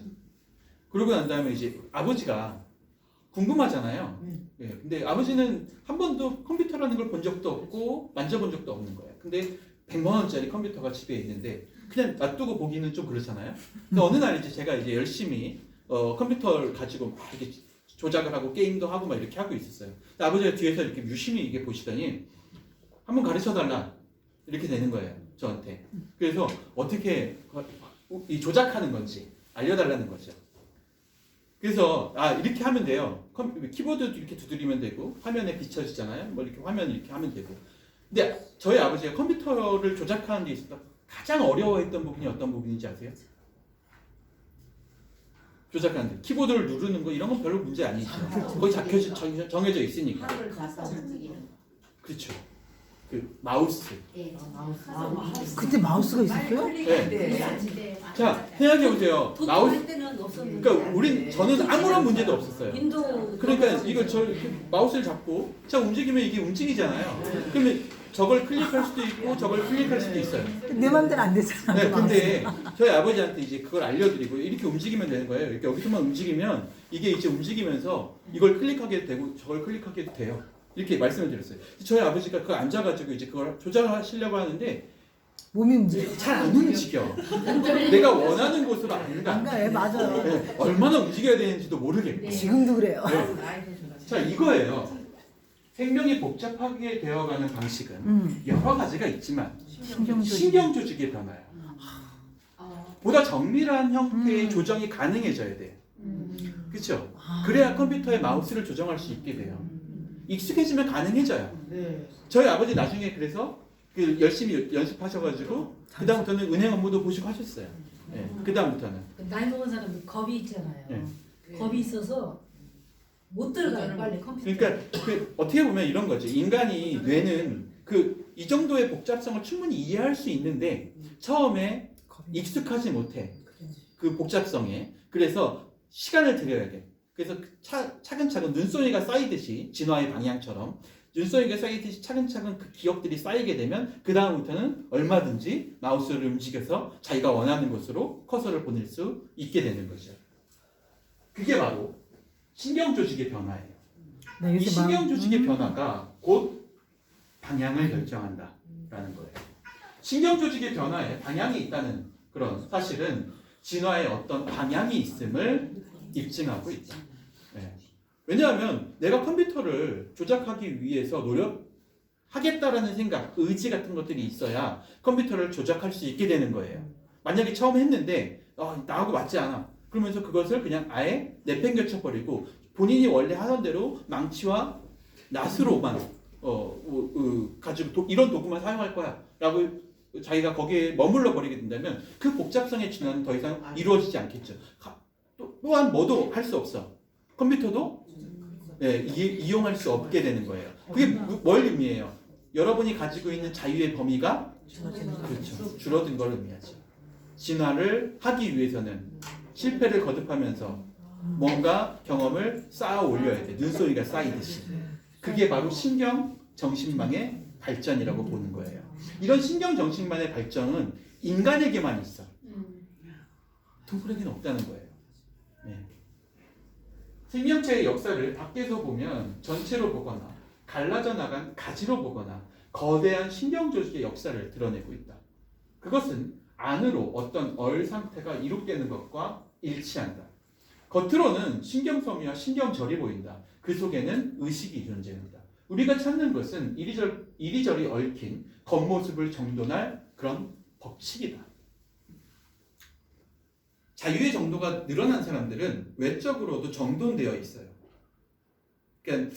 그러고 난 다음에 이제 아버지가 궁금하잖아요. 예, 근데 아버지는 한 번도 컴퓨터라는 걸 본 적도 없고 만져본 적도 없는 거예요. 근데 100만 원짜리 컴퓨터가 집에 있는데 그냥 놔두고 보기는 좀 그렇잖아요. 근데 어느 날 이제 제가 이제 열심히 컴퓨터를 가지고 막 이렇게 조작을 하고 게임도 하고 막 이렇게 하고 있었어요. 근데 아버지가 뒤에서 이렇게 유심히 이게 보시더니 한번 가르쳐 달라 이렇게 되는 거예요, 저한테. 그래서 어떻게 이 조작하는 건지 알려달라는 거죠. 그래서 이렇게 하면 돼요. 키보드도 이렇게 두드리면 되고 화면에 비춰지잖아요. 뭐 이렇게 화면 이렇게 하면 되고. 근데 저희 아버지가 컴퓨터를 조작하는 데 있어서 가장 어려워했던 부분이 어떤 부분인지 아세요? 조작하는데 키보드를 누르는 거 이런 건 별로 문제 아니죠. 거의 정해져 있으니까. 하루를 가서 움직이는. 그렇죠. 그 마우스. 예. 그때 마우스가 있었어요? 네. 자, 생각해 보세요. 마우스. 때는 없었는데. 그러니까 저는 아무런 문제도 없었어요. 윈도우. 그러니까 이걸 마우스를 잡고 자 움직이면 이게 움직이잖아요. 그러면 저걸 클릭할 수도 있고 저걸 클릭할 수도 있어요. 내 맘대로 안 되잖아. 네, 근데 저희 아버지한테 이제 그걸 알려드리고 이렇게 움직이면 되는 거예요. 이렇게 여기서만 움직이면 이게 이제 움직이면서 이걸 클릭하게 되고 저걸 클릭하게 돼요. 이렇게 말씀을 드렸어요. 저희 아버지가 그거 앉아가지고 이제 그걸 조작하시려고 하는데 몸이 움직여. 잘 안 움직여. 내가 원하는 곳으로 안 가. 안 가요, 맞아요. 네, 얼마나 움직여야 되는지도 모르겠고. 지금도 그래요. 자, 이거예요. 생명이 복잡하게 되어가는 방식은 여러 가지가 있지만 신경 조직의 변화예요. 보다 정밀한 형태의 조정이 가능해져야 돼요. 그렇죠? 그래야 컴퓨터의 마우스를 조정할 수 있게 돼요. 익숙해지면 가능해져요. 저희 아버지 나중에 그래서 열심히 연습하셔가지고 그 다음부터는 은행 업무도 보시고 하셨어요. 네, 그 다음부터는. 나이 먹은 사람들 겁이 있잖아요. 네. 겁이 있어서 못 들어가요 빨리 컴퓨터. 그러니까 어떻게 보면 이런 거지. 인간이 뇌는 이 정도의 복잡성을 충분히 이해할 수 있는데 처음에 익숙하지 못해 그 복잡성에. 그래서 시간을 들여야 돼. 그래서 차근차근 눈송이가 쌓이듯이 진화의 방향처럼 눈송이가 쌓이듯이 차근차근 그 기억들이 쌓이게 되면 그 다음부터는 얼마든지 마우스를 움직여서 자기가 원하는 곳으로 커서를 보낼 수 있게 되는 거죠. 그게 바로 신경 조직의 변화예요. 네, 이 신경 조직의 변화가 곧 방향을 결정한다라는 거예요. 신경 조직의 변화에 방향이 있다는 그런 사실은 진화에 어떤 방향이 있음을 입증하고 있다. 네. 왜냐하면 내가 컴퓨터를 조작하기 위해서 노력하겠다라는 생각, 의지 같은 것들이 있어야 컴퓨터를 조작할 수 있게 되는 거예요. 만약에 처음 했는데 나하고 맞지 않아. 그러면서 그것을 그냥 아예 내팽개쳐 버리고 본인이 원래 하던 대로 망치와 낫으로만 가지고 이런 도구만 사용할 거야 라고 자기가 거기에 머물러 버리게 된다면 그 복잡성의 진화는 더 이상 이루어지지 않겠죠. 또한 뭐도 할 수 없어. 컴퓨터도 이용할 수 없게 되는 거예요. 그게 뭘 의미해요? 여러분이 가지고 있는 자유의 범위가 그렇죠. 줄어든 걸 의미하죠. 진화를 하기 위해서는 실패를 거듭하면서 뭔가 경험을 쌓아 올려야 돼. 눈송이가 쌓이듯이. 그게 바로 신경 정신망의 발전이라고 보는 거예요. 이런 신경 정신망의 발전은 인간에게만 있어. 동물에게는 없다는 거예요. 네. 생명체의 역사를 밖에서 보면 전체로 보거나 갈라져 나간 가지로 보거나 거대한 신경 조직의 역사를 드러내고 있다. 그것은 안으로 어떤 얼 상태가 이룩되는 것과 일치한다. 겉으로는 신경섬유와 신경절이 보인다. 그 속에는 의식이 존재한다. 우리가 찾는 것은 이리저리 얽힌 겉모습을 정돈할 그런 법칙이다. 자유의 정도가 늘어난 사람들은 외적으로도 정돈되어 있어요. 그러니까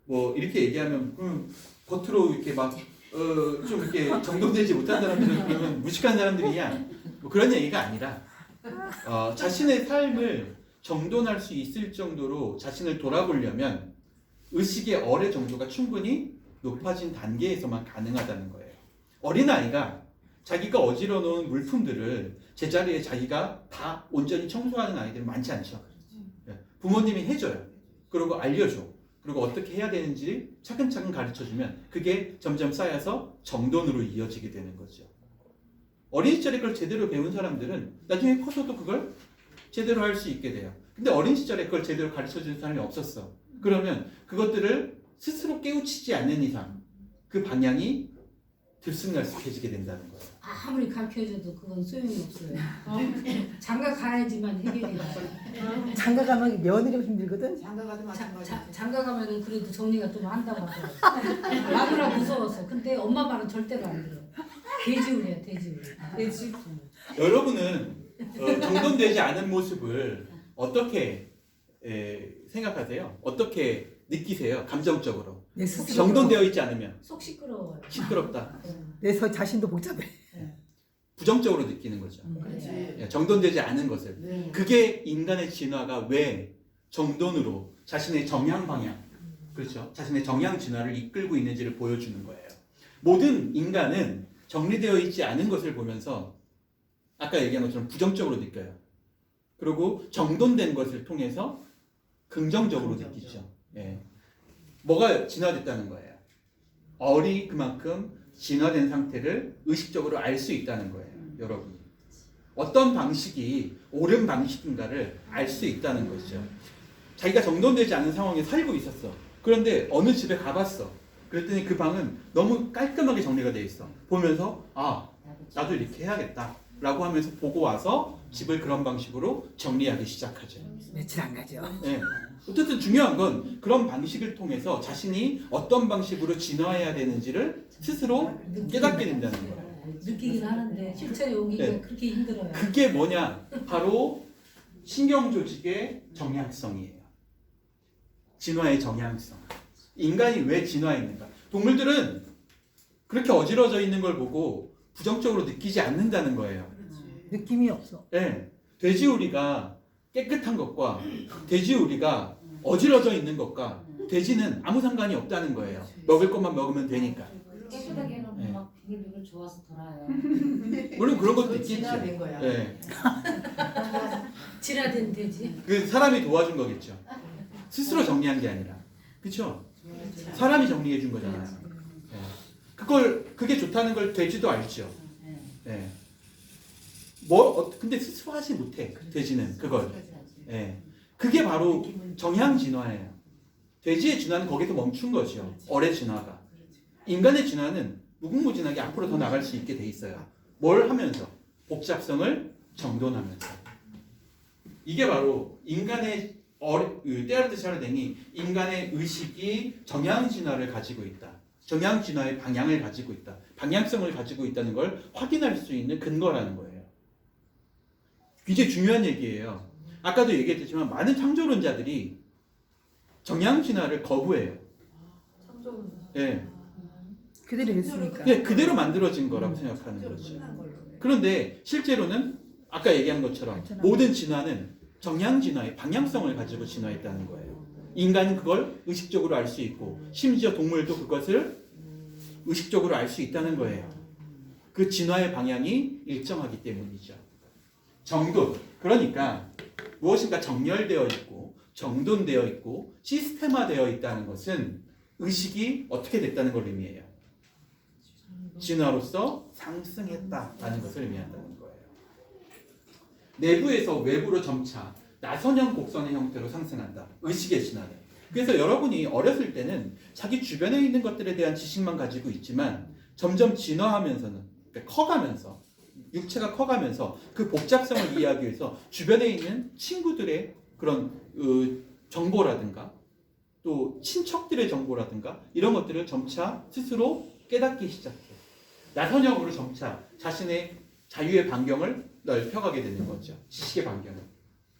뭐 이렇게 얘기하면 겉으로 이렇게 막 좀 이렇게 정돈되지 못한 사람들은 그러면 무식한 사람들이야. 뭐 그런 얘기가 아니라 자신의 삶을 정돈할 수 있을 정도로 자신을 돌아보려면 의식의 어뢰 정도가 충분히 높아진 단계에서만 가능하다는 거예요. 어린아이가 자기가 어지러 놓은 물품들을 제자리에 자기가 다 온전히 청소하는 아이들은 많지 않죠. 부모님이 해줘요. 그리고 알려줘. 그리고 어떻게 해야 되는지 차근차근 가르쳐주면 그게 점점 쌓여서 정돈으로 이어지게 되는 거죠. 어린 시절에 그걸 제대로 배운 사람들은 나중에 커서도 그걸 제대로 할 수 있게 돼요. 근데 어린 시절에 그걸 제대로 가르쳐주는 사람이 없었어. 그러면 그것들을 스스로 깨우치지 않는 이상 그 방향이 들쑥날쑥해지게 된다는 거예요. 아무리 가르쳐줘도 그건 소용이 없어요. 장가 가야지만 해결이 나요. 장가 가면 며느리가 힘들거든. 장가가도 마찬가지. 장가 가면은 그래도 정리가 좀 한다고 하더라고요. 마누라 무서워서. 근데 엄마 말은 절대로 안 들어. 돼지우리야, 돼지우리. 돼지. 여러분은 정돈되지 않은 모습을 어떻게 생각하세요? 어떻게 느끼세요? 감정적으로. 내 스스로 정돈되어 있지 않으면 속 시끄러워요. 시끄럽다. 내 자신도 복잡해. 부정적으로 느끼는 거죠. 그렇지. 정돈되지 않은 것을. 네. 그게 인간의 진화가 왜 정돈으로 자신의 정향 방향, 그렇죠? 자신의 정향 진화를 이끌고 있는지를 보여주는 거예요. 모든 인간은 정리되어 있지 않은 것을 보면서 아까 얘기한 것처럼 부정적으로 느껴요. 그리고 정돈된 것을 통해서 긍정적으로 느끼죠. 예. 뭐가 진화됐다는 거예요? 얼이 그만큼 진화된 상태를 의식적으로 알 수 있다는 거예요. 여러분이. 어떤 방식이 옳은 방식인가를 알 수 있다는 것이죠. 자기가 정돈되지 않은 상황에 살고 있었어. 그런데 어느 집에 가봤어. 그랬더니 그 방은 너무 깔끔하게 정리가 돼 있어. 보면서 나도 이렇게 해야겠다 라고 하면서 보고 와서 집을 그런 방식으로 정리하기 시작하죠. 며칠 안 가죠. 네. 어쨌든 중요한 건 그런 방식을 통해서 자신이 어떤 방식으로 진화해야 되는지를 스스로 깨닫게 된다는 거예요. 느끼긴 하는데 실천에 오기가 네. 그렇게 힘들어요. 그게 뭐냐? 바로 신경조직의 정향성이에요. 진화의 정향성. 인간이 왜 진화했는가? 동물들은 그렇게 어지러져 있는 걸 보고 부정적으로 느끼지 않는다는 거예요. 느낌이 없어. 네. 돼지우리가 깨끗한 것과 돼지우리가 어지러져 있는 것과 돼지는 아무 상관이 없다는 거예요. 먹을 것만 먹으면 되니까. 깨끗하게 해놓으면 네. 막 비글비글 좋아서 돌아요. 물론 그런 것도 있겠죠. 진화된 거야. 네. 진화된 돼지. 그 사람이 도와준 거겠죠. 스스로 정리한 게 아니라. 그렇죠? 사람이 정리해 준 거잖아요. 네. 그게 좋다는 걸 돼지도 알죠. 네. 근데 스스로 하지 못해. 돼지는 그걸. 네. 그게 바로 정향 진화예요. 돼지의 진화는 거기서 멈춘 거죠. 어의 진화가. 인간의 진화는 무궁무진하게 앞으로 더 나갈 수 있게 돼 있어요. 뭘 하면서? 복잡성을 정돈하면서. 이게 바로 인간의 때아르트 샤르댕이 인간의 의식이 정향 진화를 가지고 있다. 정향 진화의 방향을 가지고 있다. 방향성을 가지고 있다는 걸 확인할 수 있는 근거라는 거예요. 굉장히 중요한 얘기예요. 아까도 얘기했지만 많은 창조론자들이 정향 진화를 거부해요. 네. 그대로 했으니까. 네, 그대로 만들어진 거라고 생각하는 거죠. 그런데 실제로는 아까 얘기한 것처럼 모든 진화는 정향 진화의 방향성을 가지고 진화했다는 거예요. 인간은 그걸 의식적으로 알 수 있고 심지어 동물도 그것을 의식적으로 알 수 있다는 거예요. 그 진화의 방향이 일정하기 때문이죠. 정돈. 그러니까 무엇인가 정렬되어 있고 정돈되어 있고 시스템화되어 있다는 것은 의식이 어떻게 됐다는 걸 의미해요. 진화로서 상승했다라는 것을 의미한다는 거예요. 내부에서 외부로 점차 나선형 곡선의 형태로 상승한다. 의식의 진화는. 그래서 여러분이 어렸을 때는 자기 주변에 있는 것들에 대한 지식만 가지고 있지만 점점 진화하면서는, 그러니까 커가면서, 육체가 커가면서 그 복잡성을 이해하기 위해서 주변에 있는 친구들의 그런 정보라든가 또 친척들의 정보라든가 이런 것들을 점차 스스로 깨닫기 시작해요. 나선형으로 점차 자신의 자유의 반경을 넓혀가게 되는 거죠. 지식의 반경을.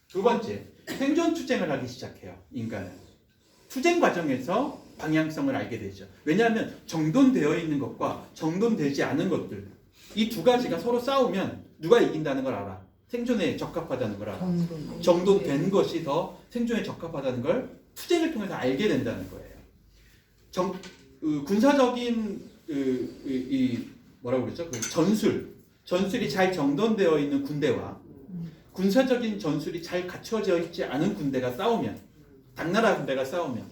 두 번째, 생존 투쟁을 하기 시작해요. 인간은. 투쟁 과정에서 방향성을 알게 되죠. 왜냐하면 정돈되어 있는 것과 정돈되지 않은 것들, 이 두 가지가 서로 싸우면 누가 이긴다는 걸 알아. 생존에 적합하다는 걸 알아. 정돈된 것이 더 생존에 적합하다는 걸 투쟁을 통해서 알게 된다는 거예요. 군사적인 뭐라고 그랬죠? 전술이 잘 정돈되어 있는 군대와 군사적인 전술이 잘 갖춰져 있지 않은 군대가 싸우면, 당나라 군대가 싸우면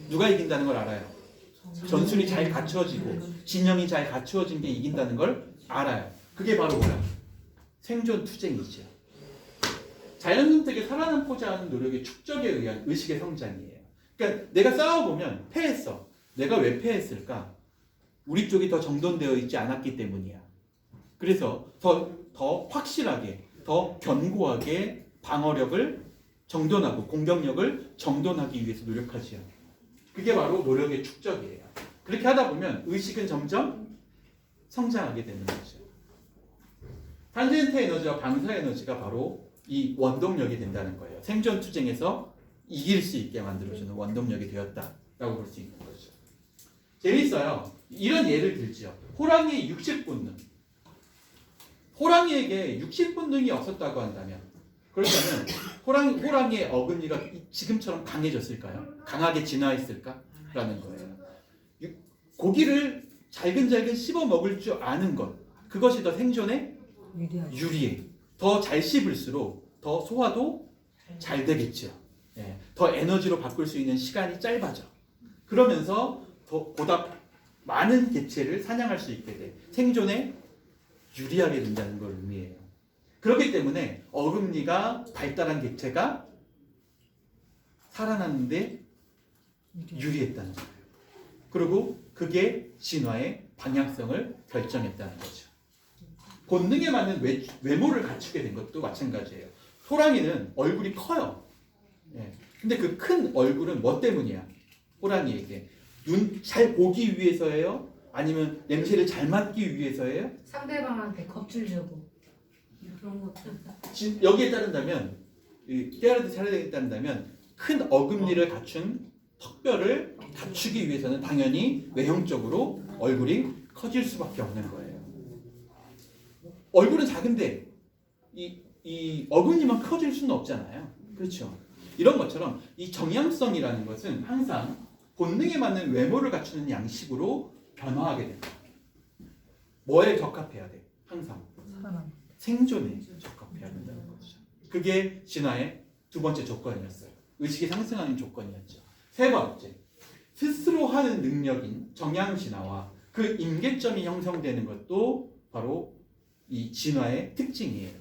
누가 이긴다는 걸 알아요. 전술이 잘 갖춰지고 진영이 잘 갖추어진 게 이긴다는 걸 알아요. 그게 바로 뭐야? 생존 투쟁이죠. 자연선택에 살아남고자 하는 노력의 축적에 의한 의식의 성장이에요. 그러니까 내가 싸워보면 패했어. 내가 왜 패했을까? 우리 쪽이 더 정돈되어 있지 않았기 때문이야. 그래서 더 확실하게, 더 견고하게 방어력을 정돈하고 공격력을 정돈하기 위해서 노력하지요. 그게 바로 노력의 축적이에요. 그렇게 하다 보면 의식은 점점 성장하게 되는 거죠. 탄젠트 에너지와 방사 에너지가 바로 이 원동력이 된다는 거예요. 생존 투쟁에서 이길 수 있게 만들어주는 원동력이 되었다라고 볼 수 있는 거죠. 재밌어요. 이런 예를 들지요. 호랑이의 육식 본능. 호랑이에게 육식 본능이 없었다고 한다면, 그렇다면 호랑이의 어금니가 지금처럼 강해졌을까요? 강하게 진화했을까? 라는 거예요. 고기를 잘근잘근 씹어 먹을 줄 아는 것, 그것이 더 생존에 유리해. 더 잘 씹을수록 더 소화도 잘 되겠죠. 예, 더 에너지로 바꿀 수 있는 시간이 짧아져. 그러면서 보다 많은 개체를 사냥할 수 있게 돼. 생존에 유리하게 된다는 걸 의미해요. 그렇기 때문에 어금니가 발달한 개체가 살아남는데 유리했다는 거예요. 그리고 그게 진화의 방향성을 결정했다는 거죠. 본능에 맞는 외모를 갖추게 된 것도 마찬가지예요. 호랑이는 얼굴이 커요. 예. 근데 그 큰 얼굴은 뭐 때문이야? 호랑이에게 눈 잘 보기 위해서예요? 아니면 냄새를 잘 맡기 위해서예요? 상대방한테 겁주려고. 그런 것들. 여기에 따른다면, 깨알을 차려야 따른다면 큰 어금니를 갖춘 턱뼈를 갖추기 위해서는 당연히 외형적으로 얼굴이 커질 수밖에 없는 거예요. 얼굴은 작은데 이 어금니만 커질 수는 없잖아요. 그렇죠? 이런 것처럼 이 정향성이라는 것은 항상 본능에 맞는 외모를 갖추는 양식으로 변화하게 됩니다. 뭐에 적합해야 돼? 항상 생존에 적합해야 된다는 거죠. 그게 진화의 두 번째 조건이었어요. 의식이 상승하는 조건이었죠. 세 번째, 스스로 하는 능력인 정향진화와 그 임계점이 형성되는 것도 바로 이 진화의 특징이에요.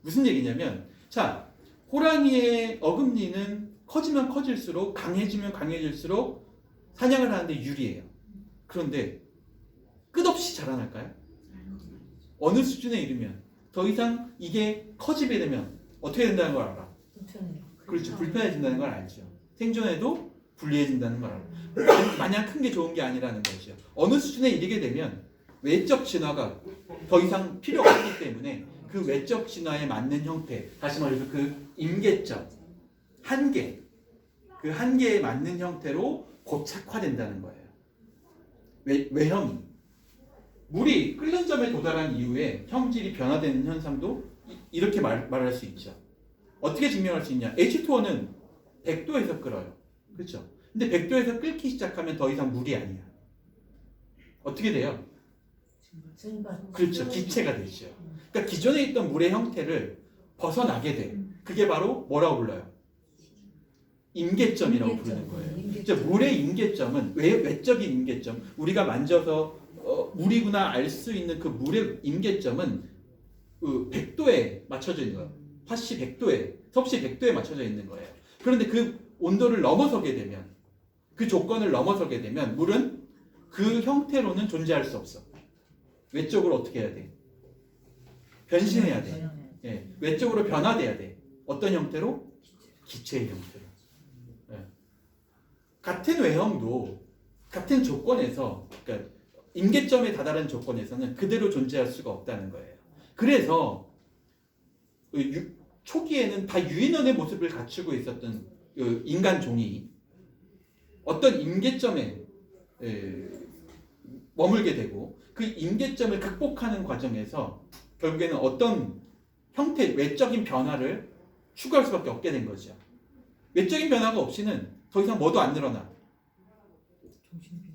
무슨 얘기냐면, 자, 호랑이의 어금니는 커지면 커질수록, 강해지면 강해질수록 사냥을 하는데 유리해요. 그런데 끝없이 자라날까요? 어느 수준에 이르면 더 이상 이게 커지게 되면 어떻게 된다는 걸 알아? 불편해요. 그렇죠. 불편해진다는 걸 알죠. 생존에도 불리해진다는 걸 알아. 마냥 큰 게 좋은 게 아니라는 거죠. 어느 수준에 이르게 되면 외적 진화가 더 이상 필요가 없기 때문에 그 외적 진화에 맞는 형태, 다시 말해서 그 임계점, 한계, 그 한계에 맞는 형태로 고착화된다는 거예요. 외형이. 물이 끓는 점에 도달한 이후에 형질이 변화되는 현상도 이렇게 말할 수 있죠. 어떻게 증명할 수 있냐? H2O는 100도에서 끓어요. 그렇죠? 근데 100도에서 끓기 시작하면 더 이상 물이 아니야. 어떻게 돼요? 그렇죠. 기체가 되죠. 그러니까 기존에 있던 물의 형태를 벗어나게 돼. 그게 바로 뭐라고 불러요? 임계점이라고 부르는 거예요. 이제 물의 임계점은 외적인 임계점, 우리가 만져서 물이구나 알 수 있는 그 물의 임계점은 그 100도에 맞춰져 있는 거예요. 화씨 100도에, 섭씨 100도에 맞춰져 있는 거예요. 그런데 그 온도를 넘어서게 되면, 그 조건을 넘어서게 되면 물은 그 형태로는 존재할 수 없어. 외적으로 어떻게 해야 돼? 변신해야 돼. 예, 외적으로 변화돼야 돼. 어떤 형태로? 기체의 형태로. 예. 같은 외형도 같은 조건에서, 그러니까 임계점에 다다른 조건에서는 그대로 존재할 수가 없다는 거예요. 그래서 초기에는 다 유인원의 모습을 갖추고 있었던 인간 종이 어떤 임계점에 머물게 되고, 그 임계점을 극복하는 과정에서 결국에는 어떤 형태, 외적인 변화를 추구할 수밖에 없게 된 거죠. 외적인 변화가 없이는 더 이상 뭐도 안 늘어나.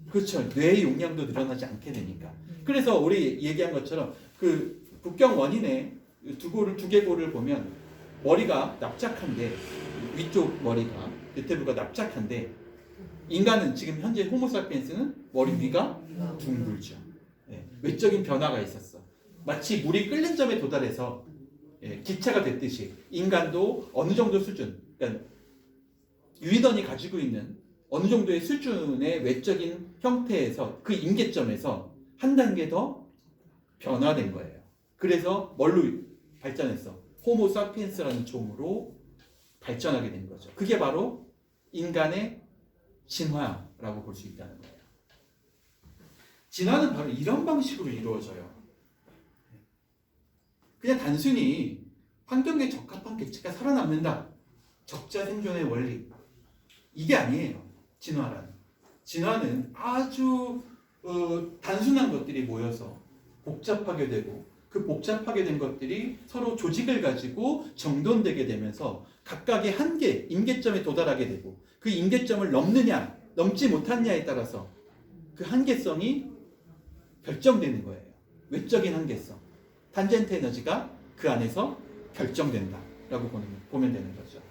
그렇죠. 뇌의 용량도 늘어나지 않게 되니까. 그래서 우리 얘기한 것처럼 그 북경 원인의 두개골을 보면 머리가 납작한데, 위쪽 머리가, 대퇴부가 납작한데, 인간은 지금 현재 호모사피엔스는 머리 위가 둥글죠. 예, 외적인 변화가 있었어. 마치 물이 끓는 점에 도달해서 기체가 됐듯이 인간도 어느 정도 수준, 그러니까 유인원이 가지고 있는 어느 정도의 수준의 외적인 형태에서, 그 임계점에서 한 단계 더 변화된 거예요. 그래서 뭘로 발전했어? 호모사피엔스라는 종으로 발전하게 된 거죠. 그게 바로 인간의 진화라고 볼 수 있다는 거예요. 진화는 바로 이런 방식으로 이루어져요. 그냥 단순히 환경에 적합한 개체가 살아남는다, 적자 생존의 원리, 이게 아니에요. 진화는 아주 단순한 것들이 모여서 복잡하게 되고, 그 복잡하게 된 것들이 서로 조직을 가지고 정돈되게 되면서 각각의 한계, 임계점에 도달하게 되고, 그 임계점을 넘느냐 넘지 못하느냐에 따라서 그 한계성이 결정되는 거예요. 외적인 한계성, 탄젠트 에너지가 그 안에서 결정된다라고 보면 되는 거죠.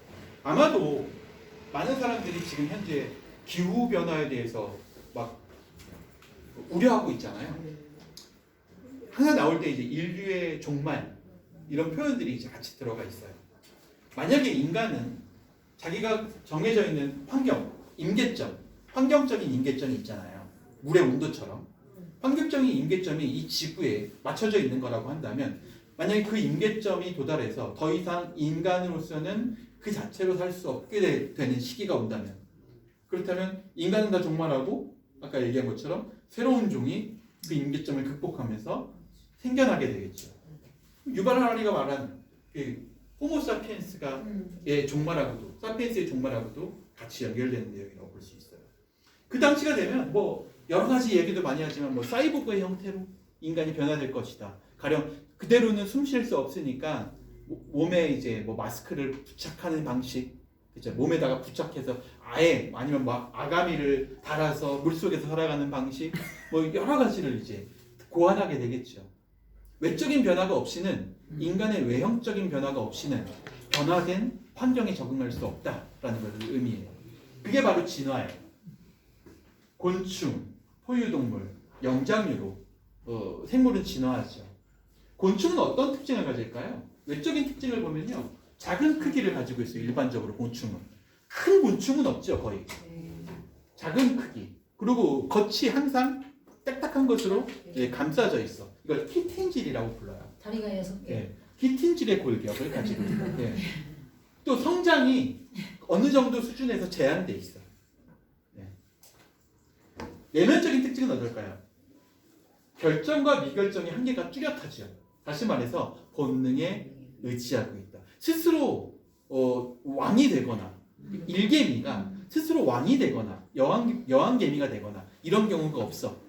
아마도 많은 사람들이 지금 현재 기후 변화에 대해서 막 우려하고 있잖아요. 항상 나올 때 이제 인류의 종말, 이런 표현들이 이제 같이 들어가 있어요. 만약에 인간은 자기가 정해져 있는 환경, 임계점, 환경적인 임계점이 있잖아요. 물의 온도처럼 환경적인 임계점이 이 지구에 맞춰져 있는 거라고 한다면, 만약에 그 임계점이 도달해서 더 이상 인간으로서는 그 자체로 살 수 없게 되는 시기가 온다면, 그렇다면 인간은 다 종말하고 아까 얘기한 것처럼 새로운 종이 그 임계점을 극복하면서 생겨나게 되겠죠. 유발 하라리가 말한 그 호모사피엔스의 종말하고도, 사피엔스의 종말하고도 같이 연결되는 내용이라고 볼 수 있어요. 그 당시가 되면 뭐 여러 가지 얘기도 많이 하지만, 뭐 사이보그의 형태로 인간이 변화될 것이다. 가령 그대로는 숨 쉴 수 없으니까 몸에 이제 뭐 마스크를 부착하는 방식, 그죠? 몸에다가 부착해서 아예, 아니면 막 아가미를 달아서 물속에서 살아가는 방식, 뭐 여러 가지를 이제 고안하게 되겠죠. 외적인 변화가 없이는, 인간의 외형적인 변화가 없이는 변화된 환경에 적응할 수 없다라는 것을 의미해요. 그게 바로 진화예요. 곤충, 포유동물, 영장류로 생물은 진화하죠. 곤충은 어떤 특징을 가질까요? 외적인 특징을 보면요, 작은 크기를 가지고 있어요. 일반적으로 곤충은 큰 곤충은 없죠. 거의 작은 크기, 그리고 겉이 항상 딱딱한 것으로 감싸져 있어. 이걸 키틴질이라고 불러요. 다리가 6개. 예, 키틴질의 골격을 가지고 있어요. 예. 또 성장이 어느 정도 수준에서 제한돼 있어. 예. 내면적인 특징은 어떨까요? 결정과 미결정의 한계가 뚜렷하죠. 다시 말해서 본능에 의지하고 있다. 스스로 왕이 되거나, 일개미가 스스로 왕이 되거나 여왕개미가 되거나 이런 경우가 없어.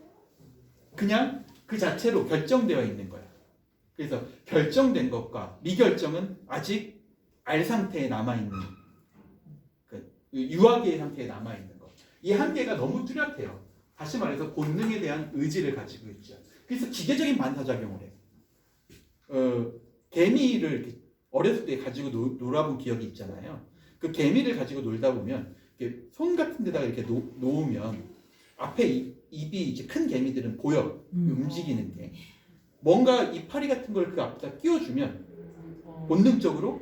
그냥 그 자체로 결정되어 있는 거야. 그래서 결정된 것과 미결정은 아직 알 상태에 남아있는, 그 유아기의 상태에 남아있는 것. 이 한계가 너무 뚜렷해요. 다시 말해서 본능에 대한 의지를 가지고 있죠. 그래서 기계적인 반사작용을 해요. 개미를 어렸을 때 가지고 놀아본 기억이 있잖아요. 그 개미를 가지고 놀다 보면 이렇게 손 같은 데다가 이렇게 놓으면 앞에 입이 이제 큰 개미들은 보여 움직이는 게 뭔가 이파리 같은 걸 그 앞에다 끼워주면 본능적으로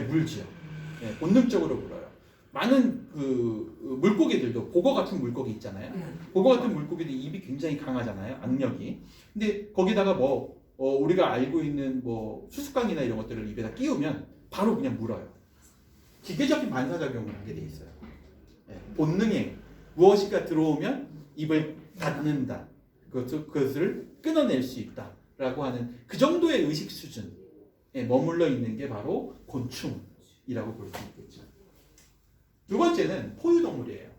물지요. 본능적으로 물어요. 많은 그 물고기들도 보거 같은 물고기 있잖아요. 보거 같은 물고기도 입이 굉장히 강하잖아요. 악력이. 근데 거기다가 우리가 알고 있는 뭐 수수깡이나 이런 것들을 입에다 끼우면 바로 그냥 물어요. 기계적인 반사작용을 하게 돼 있어요. 본능에 무엇인가 들어오면 입을 닫는다. 그것을 끊어낼 수 있다라고 하는 그 정도의 의식 수준에 머물러 있는 게 바로 곤충이라고 볼 수 있겠죠. 두 번째는 포유동물이에요.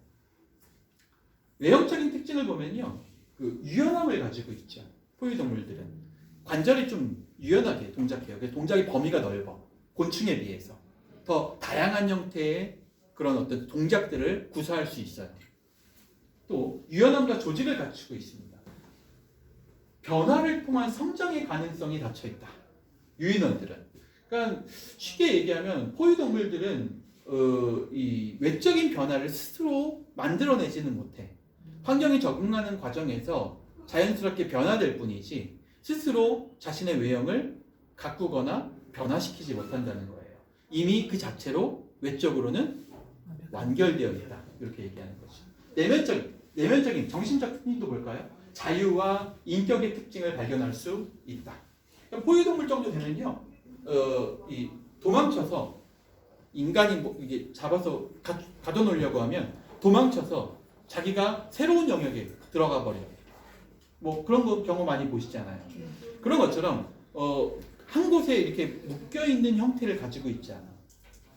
외형적인 특징을 보면요, 그 유연함을 가지고 있죠. 포유동물들은 관절이 좀 유연하게 동작해요. 그래서 동작의 범위가 넓어. 곤충에 비해서 더 다양한 형태의 그런 어떤 동작들을 구사할 수 있어요. 또 유연함과 조직을 갖추고 있습니다. 변화를 통한 성장의 가능성이 닫혀 있다. 유인원들은. 그러니까 쉽게 얘기하면 포유동물들은 이 외적인 변화를 스스로 만들어내지는 못해. 환경에 적응하는 과정에서 자연스럽게 변화될 뿐이지 스스로 자신의 외형을 가꾸거나 변화시키지 못한다는 거예요. 이미 그 자체로 외적으로는 완결되어 있다. 이렇게 얘기하는 거죠. 내면적인 정신적 특징도 볼까요? 자유와 인격의 특징을 발견할 수 있다. 그러니까 포유동물 정도 되면요, 이 도망쳐서 인간이 이게 잡아서 가둬놓으려고 하면 도망쳐서 자기가 새로운 영역에 들어가 버려요. 뭐 그런 경우 많이 보시잖아요. 그런 것처럼 한 곳에 이렇게 묶여 있는 형태를 가지고 있지 않아.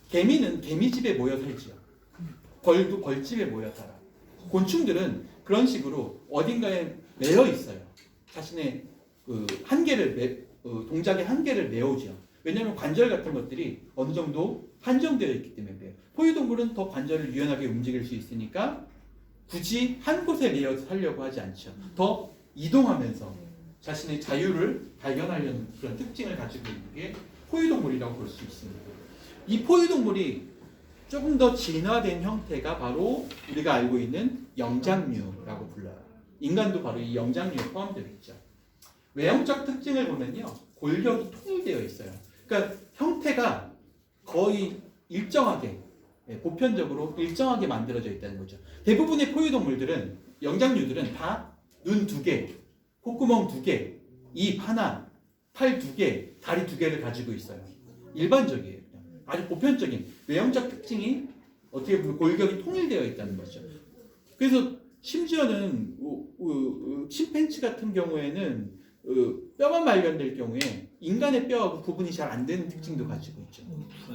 개미는 개미집에 모여 살지요. 벌도 벌집에 모여 살아. 곤충들은 그런 식으로 어딘가에 매여 있어요. 자신의 그 한계를 동작의 한계를 메우죠. 왜냐하면 관절 같은 것들이 어느 정도 한정되어 있기 때문에 그래요. 포유동물은 더 관절을 유연하게 움직일 수 있으니까 굳이 한 곳에 매여 살려고 하지 않죠. 더 이동하면서 자신의 자유를 발견하려는 그런 특징을 가지고 있는 게 포유동물이라고 볼 수 있습니다. 이 포유동물이 조금 더 진화된 형태가 바로 우리가 알고 있는 영장류라고 불러요. 인간도 바로 이 영장류에 포함되어 있죠. 외형적 특징을 보면요, 골격이 통일되어 있어요. 그러니까 형태가 거의 일정하게, 보편적으로 일정하게 만들어져 있다는 거죠. 대부분의 포유동물들은, 영장류들은 다 눈 2개, 콧구멍 2개, 입 하나, 팔 2개, 다리 2개를 가지고 있어요. 일반적이에요. 아주 보편적인 외형적 특징이 어떻게 보면 골격이 통일되어 있다는 거죠. 그래서 심지어는 침팬지 같은 경우에는 뼈만 발견될 경우에 인간의 뼈하고 구분이 잘 안 되는 특징도 가지고 있죠.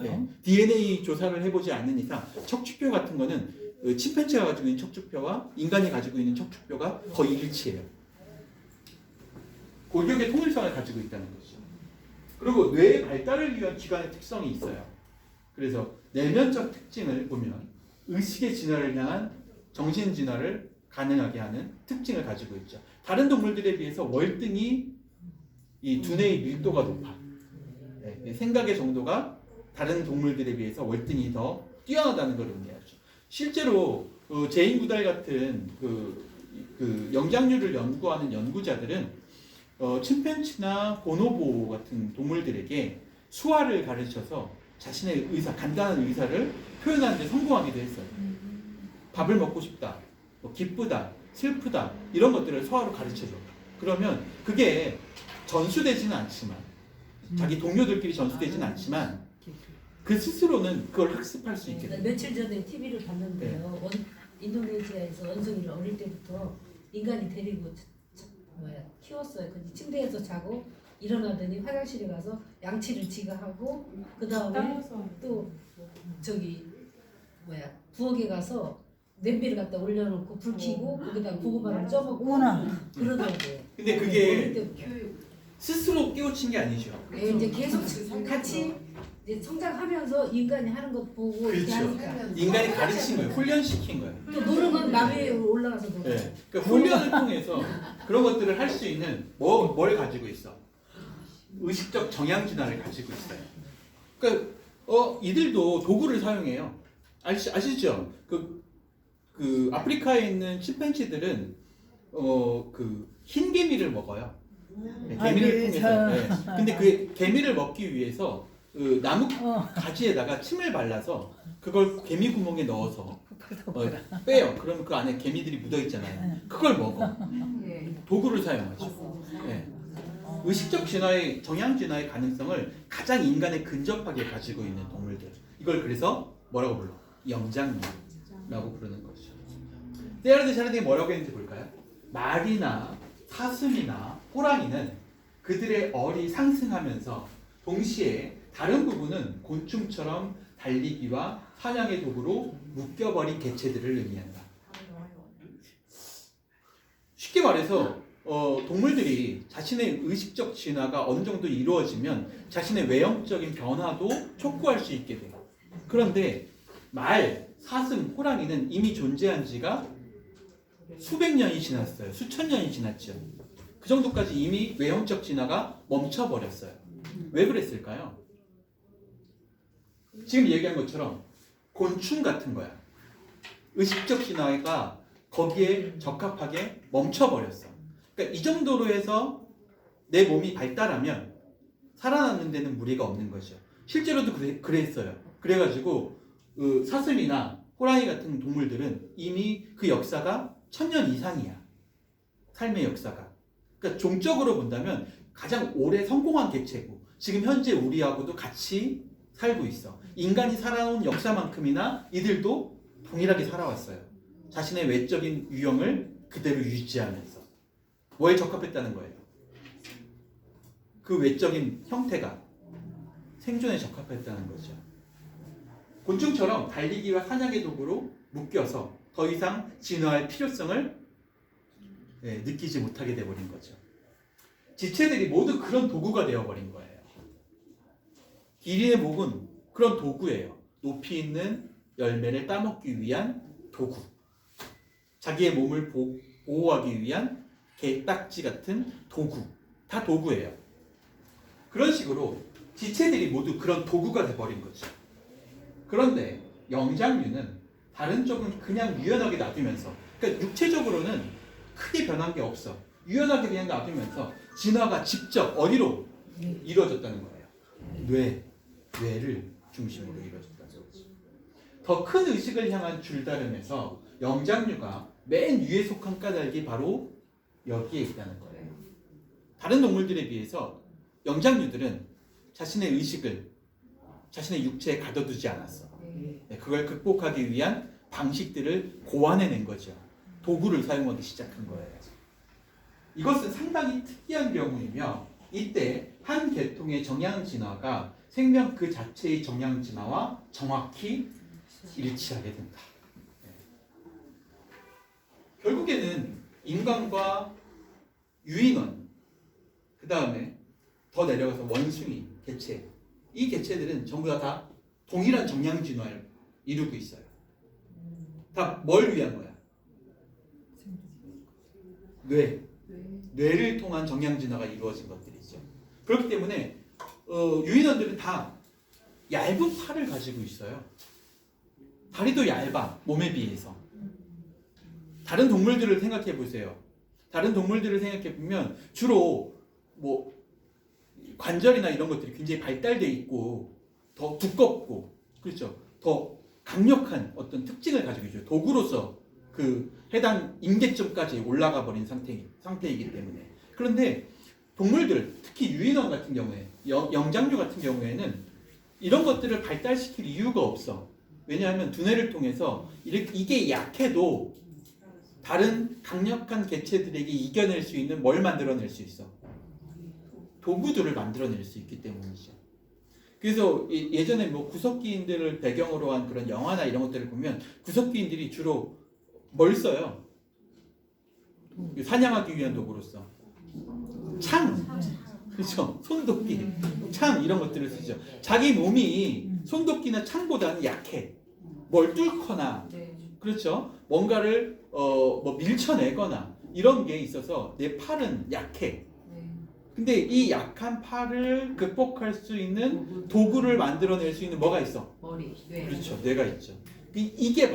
네. DNA 조사를 해보지 않는 이상 척추뼈 같은 거는 침팬지가 가지고 있는 척추뼈와 인간이 가지고 있는 척추뼈가 거의 일치해요. 골격의 통일성을 가지고 있다는 거죠. 그리고 뇌의 발달을 위한 기관의 특성이 있어요. 그래서 내면적 특징을 보면 의식의 진화를 향한 정신 진화를 가능하게 하는 특징을 가지고 있죠. 다른 동물들에 비해서 월등히 이 두뇌의 밀도가 높아. 생각의 정도가 다른 동물들에 비해서 월등히 더 뛰어나다는 걸 의미하죠. 실제로 제인 구달 같은 그 영장류를 연구하는 연구자들은 침팬지나 보노보 같은 동물들에게 수화를 가르쳐서 자신의 의사, 간단한 의사를 표현하는 데 성공하기도 했어요. 밥을 먹고 싶다, 기쁘다, 슬프다 이런 것들을 수화로 가르쳐줘. 그러면 그게 전수되지는 않지만 자기 동료들끼리 전수되지는 않지만 그 스스로는 그걸 학습할 수 있게 돼요. 며칠 전에 TV를 봤는데요. 인도네시아에서 원숭이를 어릴 때부터 인간이 데리고 키웠어요. 근데 침대에서 자고 일어나더니 화장실에 가서 양치를 지가 하고 그 다음에 또 부엌에 가서 냄비를 갖다 올려놓고 불 켜고 거기다 고구마를 쪄먹고 그러더라고요. 근데 그게 스스로 깨우친 게 아니죠. 네, 이제 계속 같이 이제 성장하면서 인간이 하는 것 보고 이렇게 그렇죠. 하니까 인간이 가르친 거예요. 훈련시킨 거예요. 또 노르면 나무에 올라가서 놀고. 네. 그러니까 훈련을 통해서 그런 것들을 할 수 있는 뭘 가지고 있어? 의식적 정양 진화를 가지고 있어요. 그러니까 이들도 도구를 사용해요. 아시죠? 그 아프리카에 있는 침팬지들은 그 흰 개미를 먹어요. 네, 개미를 예, 통해서. 네. 근데 그 개미를 먹기 위해서 그 나무 가지에다가 침을 발라서 그걸 개미 구멍에 넣어서 빼요. 그러면 그 안에 개미들이 묻어 있잖아요. 그걸 먹어. 도구를 사용하죠. 네. 의식적 진화의 정양 진화의 가능성을 가장 인간에 근접하게 가지고 있는 동물들. 이걸 그래서 뭐라고 불러? 영장류라고 부르는 거죠. 테일러드 샤르딩이 뭐라고 했는지 볼까요? 말이나 사슴이나 호랑이는 그들의 얼이 상승하면서 동시에 다른 부분은 곤충처럼 달리기와 사냥의 도구로 묶여버린 개체들을 의미한다. 쉽게 말해서 동물들이 자신의 의식적 진화가 어느 정도 이루어지면 자신의 외형적인 변화도 촉구할 수 있게 돼요. 그런데 말, 사슴, 호랑이는 이미 존재한 지가 수백 년이 지났어요. 수천 년이 지났죠. 그 정도까지 이미 외형적 진화가 멈춰버렸어요. 왜 그랬을까요? 지금 얘기한 것처럼 곤충 같은 거야. 의식적 진화가 거기에 적합하게 멈춰버렸어. 그러니까 이 정도로 해서 내 몸이 발달하면 살아남는 데는 무리가 없는 거죠. 실제로도 그랬어요. 그래가지고 사슴이나 호랑이 같은 동물들은 이미 그 역사가 1000년 이상이야. 삶의 역사가. 그러니까 종적으로 본다면 가장 오래 성공한 개체고 지금 현재 우리하고도 같이 살고 있어. 인간이 살아온 역사만큼이나 이들도 동일하게 살아왔어요. 자신의 외적인 유형을 그대로 유지하면서. 뭐에 적합했다는 거예요? 그 외적인 형태가 생존에 적합했다는 거죠. 곤충처럼 달리기와 사냥의 도구로 묶여서 더 이상 진화할 필요성을 느끼지 못하게 돼버린 거죠. 지체들이 모두 그런 도구가 되어버린 거예요. 기린의 목은 그런 도구예요. 높이 있는 열매를 따먹기 위한 도구. 자기의 몸을 보호하기 위한 개딱지 같은 도구. 다 도구예요. 그런 식으로 지체들이 모두 그런 도구가 돼버린 거죠. 그런데 영장류는 다른 쪽은 그냥 유연하게 놔두면서, 그러니까 육체적으로는 크게 변한 게 없어. 유연하게 그냥 놔두면서 진화가 직접 어디로 이루어졌다는 거예요. 뇌를 중심으로 이루어졌다는 거죠. 더 큰 의식을 향한 줄다름에서 영장류가 맨 위에 속한 까닭이 바로 여기에 있다는 거예요. 다른 동물들에 비해서 영장류들은 자신의 의식을 자신의 육체에 가둬두지 않았어. 그걸 극복하기 위한 방식들을 고안해낸 거죠. 도구를 사용하기 시작한 거예요. 이것은 상당히 특이한 경우이며 이때 한 계통의 정양 진화가 생명 그 자체의 정양 진화와 정확히 일치하게 된다. 결국에는 인간과 유인원, 그 다음에 더 내려가서 원숭이, 개체, 이 개체들은 전부 다 동일한 정양 진화를 이루고 있어요. 다 뭘 위한 거야? 뇌를 통한 정양 진화가 이루어진 것들이죠. 그렇기 때문에 유인원들은 다 얇은 팔을 가지고 있어요. 다리도 얇아, 몸에 비해서. 다른 동물들을 생각해 보세요. 다른 동물들을 생각해 보면 주로 뭐 관절이나 이런 것들이 굉장히 발달돼 있고 더 두껍고, 그렇죠? 더 강력한 어떤 특징을 가지고 있죠. 도구로서 그 해당 임계점까지 올라가 버린 상태이기 때문에. 그런데 동물들, 특히 유인원 같은 경우에, 영장류 같은 경우에는 이런 것들을 발달시킬 이유가 없어. 왜냐하면 두뇌를 통해서 이게 약해도 다른 강력한 개체들에게 이겨낼 수 있는 뭘 만들어낼 수 있어? 도구들을 만들어낼 수 있기 때문이죠. 그래서 예전에 뭐 구석기인들을 배경으로 한 그런 영화나 이런 것들을 보면 구석기인들이 주로 뭘 써요? 사냥하기 위한 도구로서 창, 그렇죠? 손도끼, 창 이런 것들을 쓰죠. 자기 몸이 손도끼나 창보다는 약해. 뭘 뚫거나, 그렇죠? 뭔가를 뭐 밀쳐내거나 이런 게 있어서 내 팔은 약해. 근데 이 약한 팔을 극복할 수 있는 도구를 만들어낼 수 있는 뭐가 있어? 머리, 그렇죠. 뇌가 있죠. 이게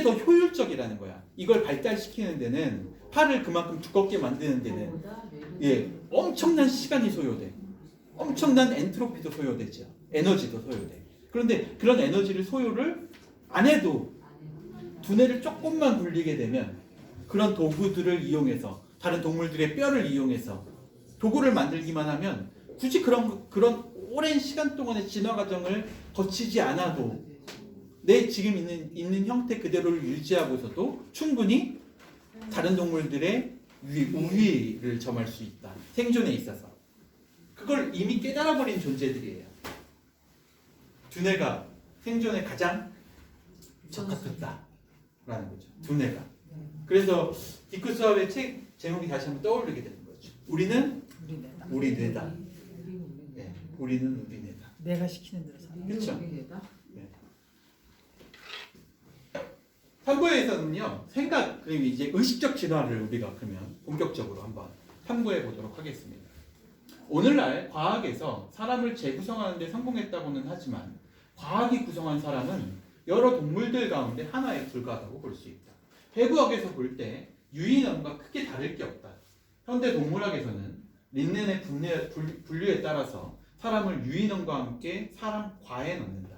더 효율적이라는 거야. 이걸 발달시키는 데는 팔을 그만큼 두껍게 만드는 데는 엄청난 시간이 소요돼. 엄청난 엔트로피도 소요되죠. 에너지도 소요돼. 그런데 그런 에너지를 소요를 안 해도 두뇌를 조금만 굴리게 되면 그런 도구들을 이용해서 다른 동물들의 뼈를 이용해서 도구를 만들기만 하면 굳이 그런 오랜 시간 동안의 진화 과정을 거치지 않아도 내 지금 있는 형태 그대로를 유지하고서도 충분히 다른 동물들의 우위를 점할 수 있다. 생존에 있어서. 그걸 이미 깨달아버린 존재들이에요. 두뇌가 생존에 가장 적합했다라는 거죠. 두뇌가. 그래서 디크 수업의 책 제목이 다시 한번 떠오르게 되는 거죠. 우리는 우리 뇌다. 네, 우리는 우리 뇌다. 내가 시키는 대로 살아. 그렇죠. 네. 3부에서는요 생각 그리고 이제 의식적 진화를 우리가 그러면 본격적으로 한번 탐구해 보도록 하겠습니다. 오늘날 과학에서 사람을 재구성하는 데 성공했다고는 하지만 과학이 구성한 사람은 여러 동물들 가운데 하나에 불과하다고 볼 수 있다. 해부학에서 볼 때 유인원과 크게 다를 게 없다. 현대 동물학에서는 린넨의 분류에 따라서 사람을 유인원과 함께 사람 과에 넣는다.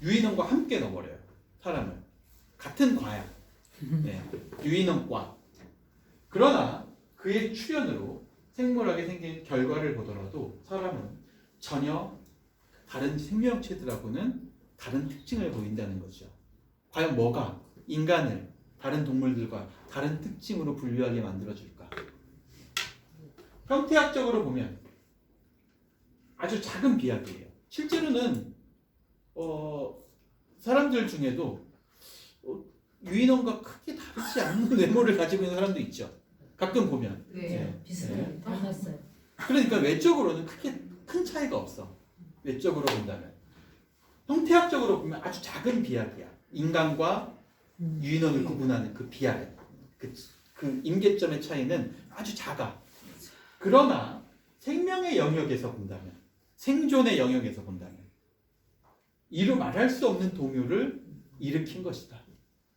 유인원과 함께 넣어버려요. 사람을. 같은 과야. 네. 유인원과. 그러나 그의 출현으로 생물학에 생긴 결과를 보더라도 사람은 전혀 다른 생명체들하고는 다른 특징을 보인다는 거죠. 과연 뭐가 인간을 다른 동물들과 다른 특징으로 분류하게 만들어줄까? 형태학적으로 보면 아주 작은 비약이에요. 실제로는 사람들 중에도 유인원과 크게 다르지 않는 외모를 가지고 있는 사람도 있죠. 가끔 보면. 비슷해요. 닮았어요. 그러니까 외적으로는 크게 큰 차이가 없어. 외적으로 본다면. 형태학적으로 보면 아주 작은 비약이야. 인간과 유인원을 구분하는 그 비약. 그 임계점의 차이는 아주 작아. 그러나 생명의 영역에서 본다면, 생존의 영역에서 본다면 이루 말할 수 없는 동요를 일으킨 것이다.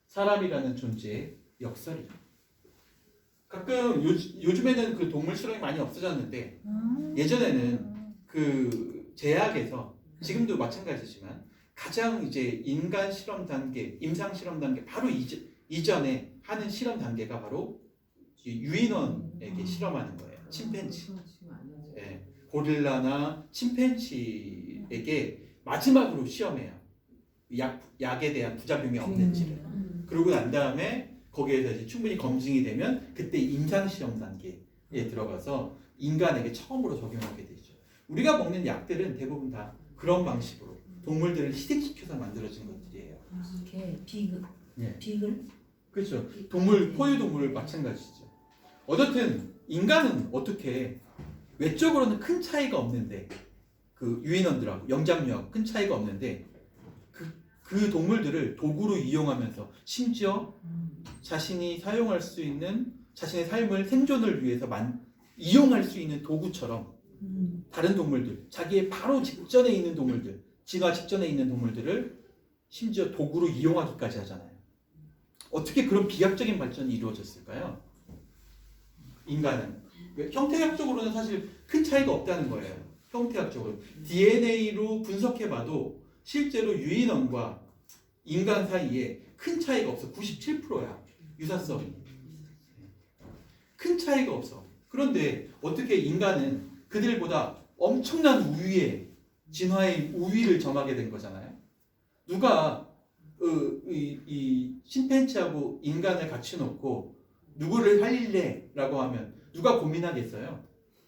사람이라는 존재의 역설이다. 가끔 요즘에는 그 동물 실험이 많이 없어졌는데 예전에는 그 제약에서 지금도 마찬가지지만 가장 이제 인간 실험 단계, 임상 실험 단계 바로 이전에 하는 실험 단계가 바로 유인원에게 실험하는 거예요. 침팬지. 네. 고릴라나 침팬지에게 마지막으로 시험해요. 약에 대한 부작용이 없는지를. 그러고 난 다음에 거기에서 이제 충분히 검증이 되면 그때 임상 실험 단계에 들어가서 인간에게 처음으로 적용하게 되죠. 우리가 먹는 약들은 대부분 다 그런 방식으로 동물들을 희생시켜서 만들어진 것들이에요. 이렇게 비글. 예. 비글. 그렇죠. 포유동물 마찬가지죠. 어쨌든 인간은 어떻게 외적으로는 큰 차이가 없는데 그 유인원들하고 영장류하고 큰 차이가 없는데 그 동물들을 도구로 이용하면서 심지어 자신이 사용할 수 있는 자신의 삶을 생존을 위해서 이용할 수 있는 도구처럼 다른 동물들, 자기의 바로 직전에 있는 동물들, 진화 직전에 있는 동물들을 심지어 도구로 이용하기까지 하잖아요. 어떻게 그런 비약적인 발전이 이루어졌을까요? 인간은 형태학적으로는 사실 큰 차이가 없다는 거예요. 형태학적으로 DNA로 분석해봐도 실제로 유인원과 인간 사이에 큰 차이가 없어. 97%야. 유사성이. 큰 차이가 없어. 그런데 어떻게 인간은 그들보다 엄청난 우위에 진화의 우위를 점하게 된 거잖아요. 누가 이 침팬지하고 인간을 같이 놓고 누구를 살릴래? 라고 하면 누가 고민하겠어요?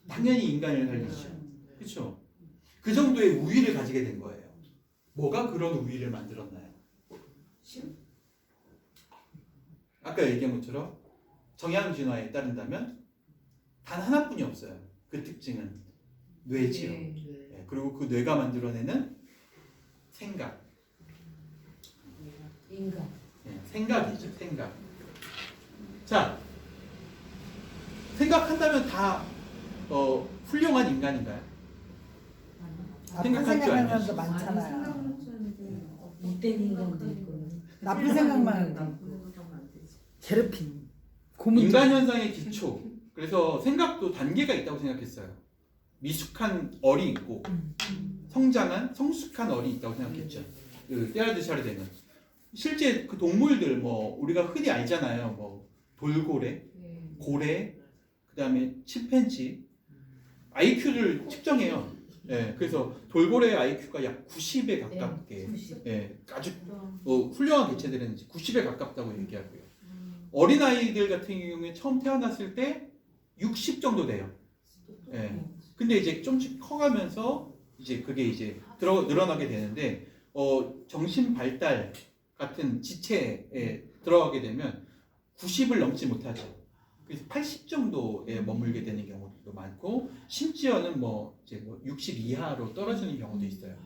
당연히 인간을 살리죠. 그렇죠? 그 정도의 우위를 가지게 된 거예요. 뭐가 그런 우위를 만들었나요? 아까 얘기한 것처럼 정양 진화에 따른다면 단 하나뿐이 없어요. 그 특징은 뇌지요. 네, 그리고 그 뇌가 만들어내는 생각. 인간. 네, 생각이죠. 생각. 자, 생각한다면 다 훌륭한 인간인가요? 생각할 줄 생각하는 알면 사람도 많잖아요. 못된 인간도 있고 나쁜 생각만 하고 괴롭힘, 고문. 인간 현상의 기초. 그래서 생각도 단계가 있다고 생각했어요. 미숙한 얼이 있고 성장한 성숙한 얼이 있다고 생각했죠. 그 때라듯이 하려 되면 실제 그 동물들 뭐 우리가 흔히 알잖아요. 뭐 돌고래, 고래, 그다음에 침팬지 IQ를 측정해요. 예, 그래서 돌고래의 IQ가 약 90에 가깝게, 예, 아주 훌륭한 개체들은 90에 가깝다고 얘기하고요. 어린 아이들 같은 경우에 처음 태어났을 때 60 정도 돼요. 예. 근데 이제 좀씩 커가면서 이제 그게 이제 늘어나게 되는데 정신 발달 같은 지체에 들어가게 되면 90을 넘지 못하죠. 그래서 80 정도에 머물게 되는 경우도 많고 심지어는 이제 60 이하로 떨어지는 경우도 있어요.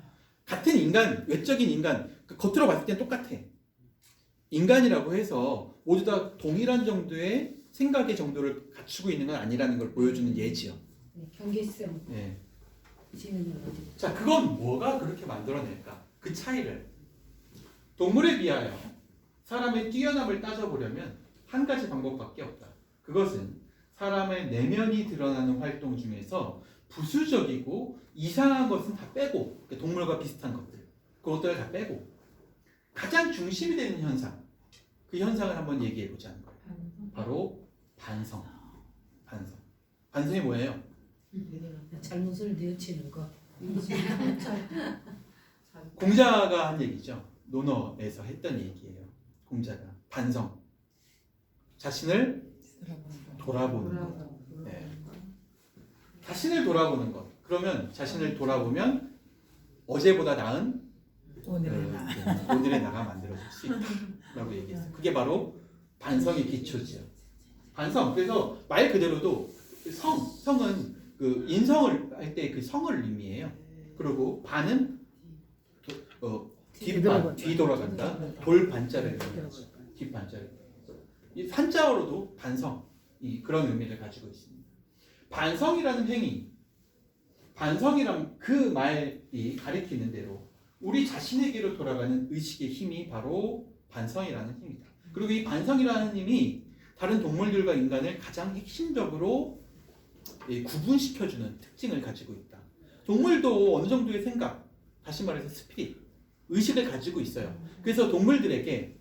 같은 인간, 외적인 인간, 겉으로 봤을 땐 똑같아. 인간이라고 해서 모두 다 동일한 정도의 생각의 정도를 갖추고 있는 건 아니라는 걸 보여주는 예지요. 경계성 네. 지능을 가지고. 자, 그건 뭐가 그렇게 만들어낼까? 그 차이를. 동물에 비하여 사람의 뛰어남을 따져보려면 한 가지 방법밖에 없다. 그것은 사람의 내면이 드러나는 활동 중에서 부수적이고 이상한 것은 다 빼고, 동물과 비슷한 것들, 그것들을 다 빼고 가장 중심이 되는 현상, 그 현상을 한번 얘기해 보자는 거예요. 바로 반성. 반성이 뭐예요? 잘못을 뉘우치는 것. 공자가 한 얘기죠. 논어에서 했던 얘기예요. 공자가 반성. 자신을 돌아보는 것. 네. 자신을 돌아보는 것. 그러면 자신을 돌아보면 어제보다 나은 오늘의 나가 만들어질 수 있다라고 얘기했어요. 그게 바로 반성의 기초지요. 반성. 그래서 말 그대로도 성은 그 인성을 할 때 그 성을 의미해요. 그리고 반은 뒤돌아간다. 돌반자를 의미하죠. 뒷반자를. 이 한자어로도 반성 그런 의미를 가지고 있습니다. 반성이라는 행위, 반성이란 그 말이 가리키는 대로 우리 자신에게로 돌아가는 의식의 힘이 바로 반성이라는 힘이다. 그리고 이 반성이라는 힘이 다른 동물들과 인간을 가장 핵심적으로 구분시켜주는 특징을 가지고 있다. 동물도 어느 정도의 생각, 다시 말해서 스피릿, 의식을 가지고 있어요. 그래서 동물들에게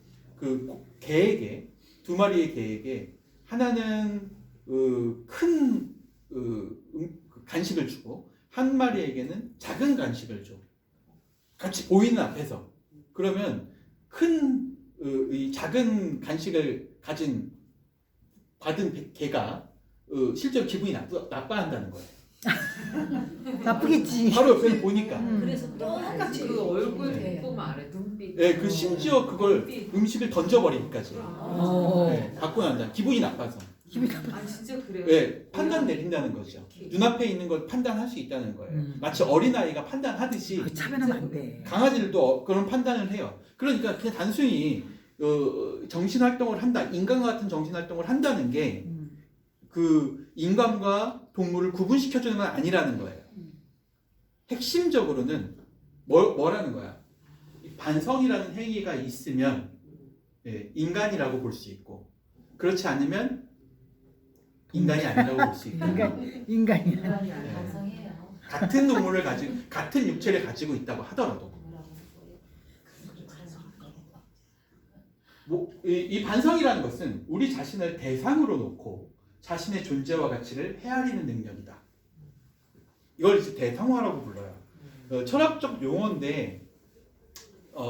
개에게, 두 마리의 개에게 하나는 큰 간식을 주고 한 마리에게는 작은 간식을 줘. 같이 보이는 앞에서. 그러면 이 작은 간식을 받은 개가 실제로 기분이 나빠한다는 거예요. 나쁘겠지. 바로 옆에서 보니까. 그래서 똑같이 그 얼굴 네. 대고 말해 눈빛. 네, 심지어 그걸 음식을 던져버리기까지. 네, 갖고 난다. 기분이 나빠서. 아 진짜 그래요? 네, 판단 내린다는 거죠. 눈앞에 있는 걸 판단할 수 있다는 거예요. 마치 어린아이가 판단하듯이 차별하면 안 돼. 강아지들도 그런 판단을 해요. 그러니까 그냥 단순히 정신활동을 한다, 인간과 같은 정신활동을 한다는 게 그 인간과 동물을 구분시켜주는 건 아니라는 거예요. 핵심적으로는 뭐라는 거야? 반성이라는 행위가 있으면 인간이라고 볼 수 있고, 그렇지 않으면 인간이 아니라고 볼 수 있다. 인간이야. 네. 반성해요. 같은 동물을 같은 육체를 가지고 있다고 하더라도 이 반성이라는 것은 우리 자신을 대상으로 놓고 자신의 존재와 가치를 헤아리는 능력이다. 이걸 이제 대상화라고 불러요. 철학적 용어인데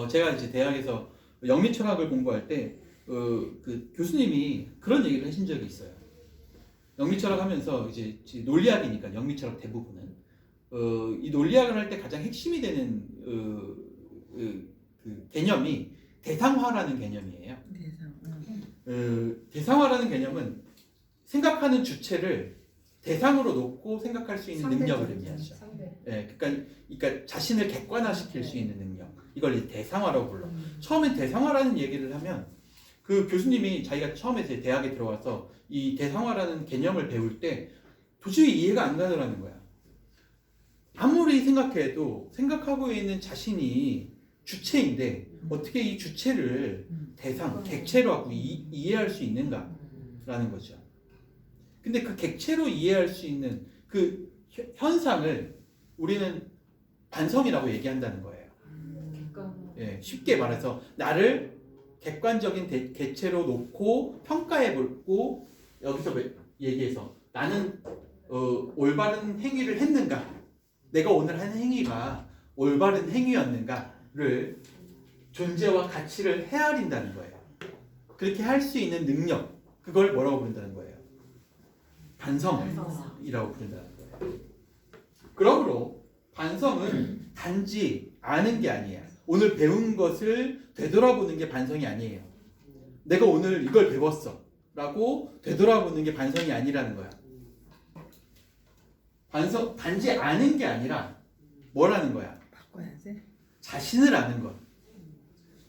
제가 이제 대학에서 영미 철학을 공부할 때 그 교수님이 그런 얘기를 하신 적이 있어요. 영미 철학 하면서 이제 논리학이니까 영미 철학 대부분은 이 논리학을 할 때 가장 핵심이 되는 그 개념이 대상화라는 개념이에요. 대상화라는 개념은 생각하는 주체를 대상으로 놓고 생각할 수 있는 능력을 의미하죠. 그러니까 자신을 객관화시킬 수 있는 능력. 이걸 이제 대상화라고 불러. 처음엔 대상화라는 얘기를 하면 그 교수님이 자기가 처음에 제 대학에 들어와서 이 대상화라는 개념을 배울 때 도저히 이해가 안 가더라는 거야. 아무리 생각해도 생각하고 있는 자신이 주체인데 어떻게 이 주체를 대상, 객체로 하고 이해할 수 있는가라는 거죠. 근데 그 객체로 이해할 수 있는 그 현상을 우리는 반성이라고 얘기한다는 거예요. 예, 쉽게 말해서 나를 객관적인 객체로 놓고 평가해보고 여기서 얘기해서 나는 올바른 행위를 했는가, 내가 오늘 한 행위가 올바른 행위였는가를 존재와 가치를 헤아린다는 거예요. 그렇게 할 수 있는 능력, 그걸 뭐라고 부른다는 거예요? 반성이라고 부른다는 거예요. 그러므로 반성은 단지 아는 게 아니에요. 오늘 배운 것을 되돌아보는 게 반성이 아니에요. 내가 오늘 이걸 배웠어 라고 되돌아보는 게 반성이 아니라는 거야. 반성, 단지 아는 게 아니라 뭐라는 거야? 바꿔야지. 자신을 아는 것.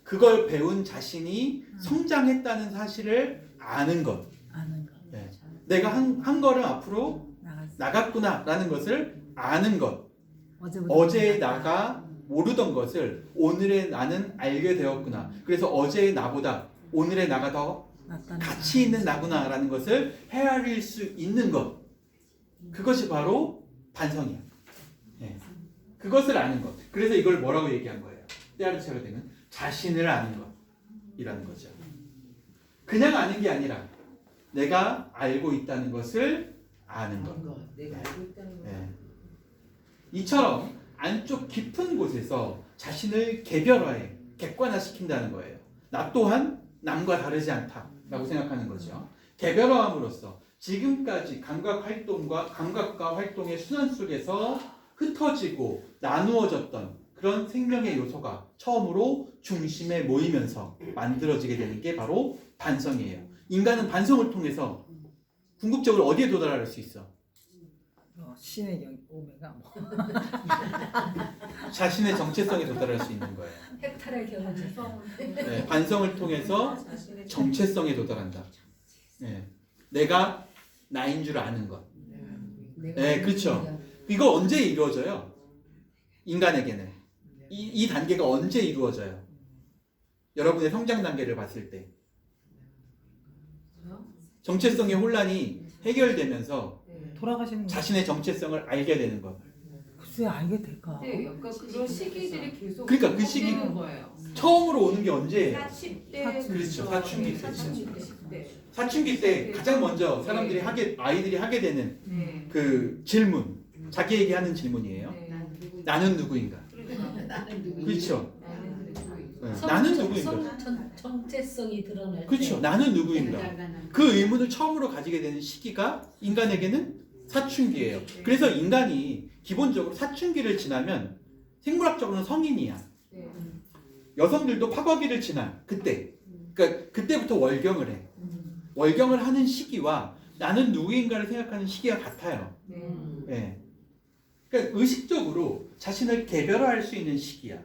그걸 배운 자신이 성장했다는 사실을 아는 것. 아는 거. 네. 내가 한 걸음 앞으로 나갔구나 라는 것을 아는 것. 어제의 나가 모르던 것을 오늘의 나는 알게 되었구나. 그래서 어제의 나보다 오늘의 나가 더 가치 있는 나구나 라는 것을 헤아릴 수 있는 것. 그것이 바로 반성이야. 네. 그것을 아는 것. 그래서 이걸 뭐라고 얘기한 거예요? 때아르차가 되면 자신을 아는 것이라는 거죠. 그냥 아는 게 아니라 내가 알고 있다는 것을 아는 것. 내가 알고 있다는 거. 네. 이처럼 안쪽 깊은 곳에서 자신을 개별화해 객관화시킨다는 거예요. 나 또한 남과 다르지 않다라고 생각하는 거죠. 개별화함으로써 지금까지 감각과 활동의 순환 속에서 흩어지고 나누어졌던 그런 생명의 요소가 처음으로 중심에 모이면서 만들어지게 되는 게 바로 반성이에요. 인간은 반성을 통해서 궁극적으로 어디에 도달할 수 있어? 신의 오메가 뭐. 자신의 정체성에 도달할 수 있는 거예요. 헥탈의 경험에서 네, 반성을 통해서 정체성에 도달한다. 네, 내가 나인 줄 아는 것. 네, 그렇죠. 이거 언제 이루어져요? 인간에게는 이 단계가 언제 이루어져요? 여러분의 성장 단계를 봤을 때 정체성의 혼란이 해결되면서 돌아가시는 거. 자신의 정체성을 알게 되는 것. 글쎄 알게 될까? 네, 약간 그런 시기들이 계속 그러니까 그 시기- 바뀌는 거예요. 처음으로 오는 게 언제예요? 40대 그렇죠. 사춘기 때. 사춘기 때. 사춘기 때 가장 먼저 사람들이 아이들이 하게 되는 네. 그 질문, 자기에게 하는 질문이에요. 네. 나는 누구인가? 그러니까 그렇죠. 나는 누구인가? 네. 나는 누구인가? 정체성이 드러날 때 그렇죠. 나는 누구인가? 그 의문을 처음으로 가지게 되는 시기가 인간에게는 사춘기예요. 그래서 인간이 기본적으로 사춘기를 지나면 생물학적으로는 성인이야. 네. 여성들도 파과기를 지나 그때. 그러니까 그때부터 월경을 해. 월경을 하는 시기와 나는 누구인가를 생각하는 시기가 같아요. 네. 예. 그러니까 의식적으로 자신을 개별화할 수 있는 시기야.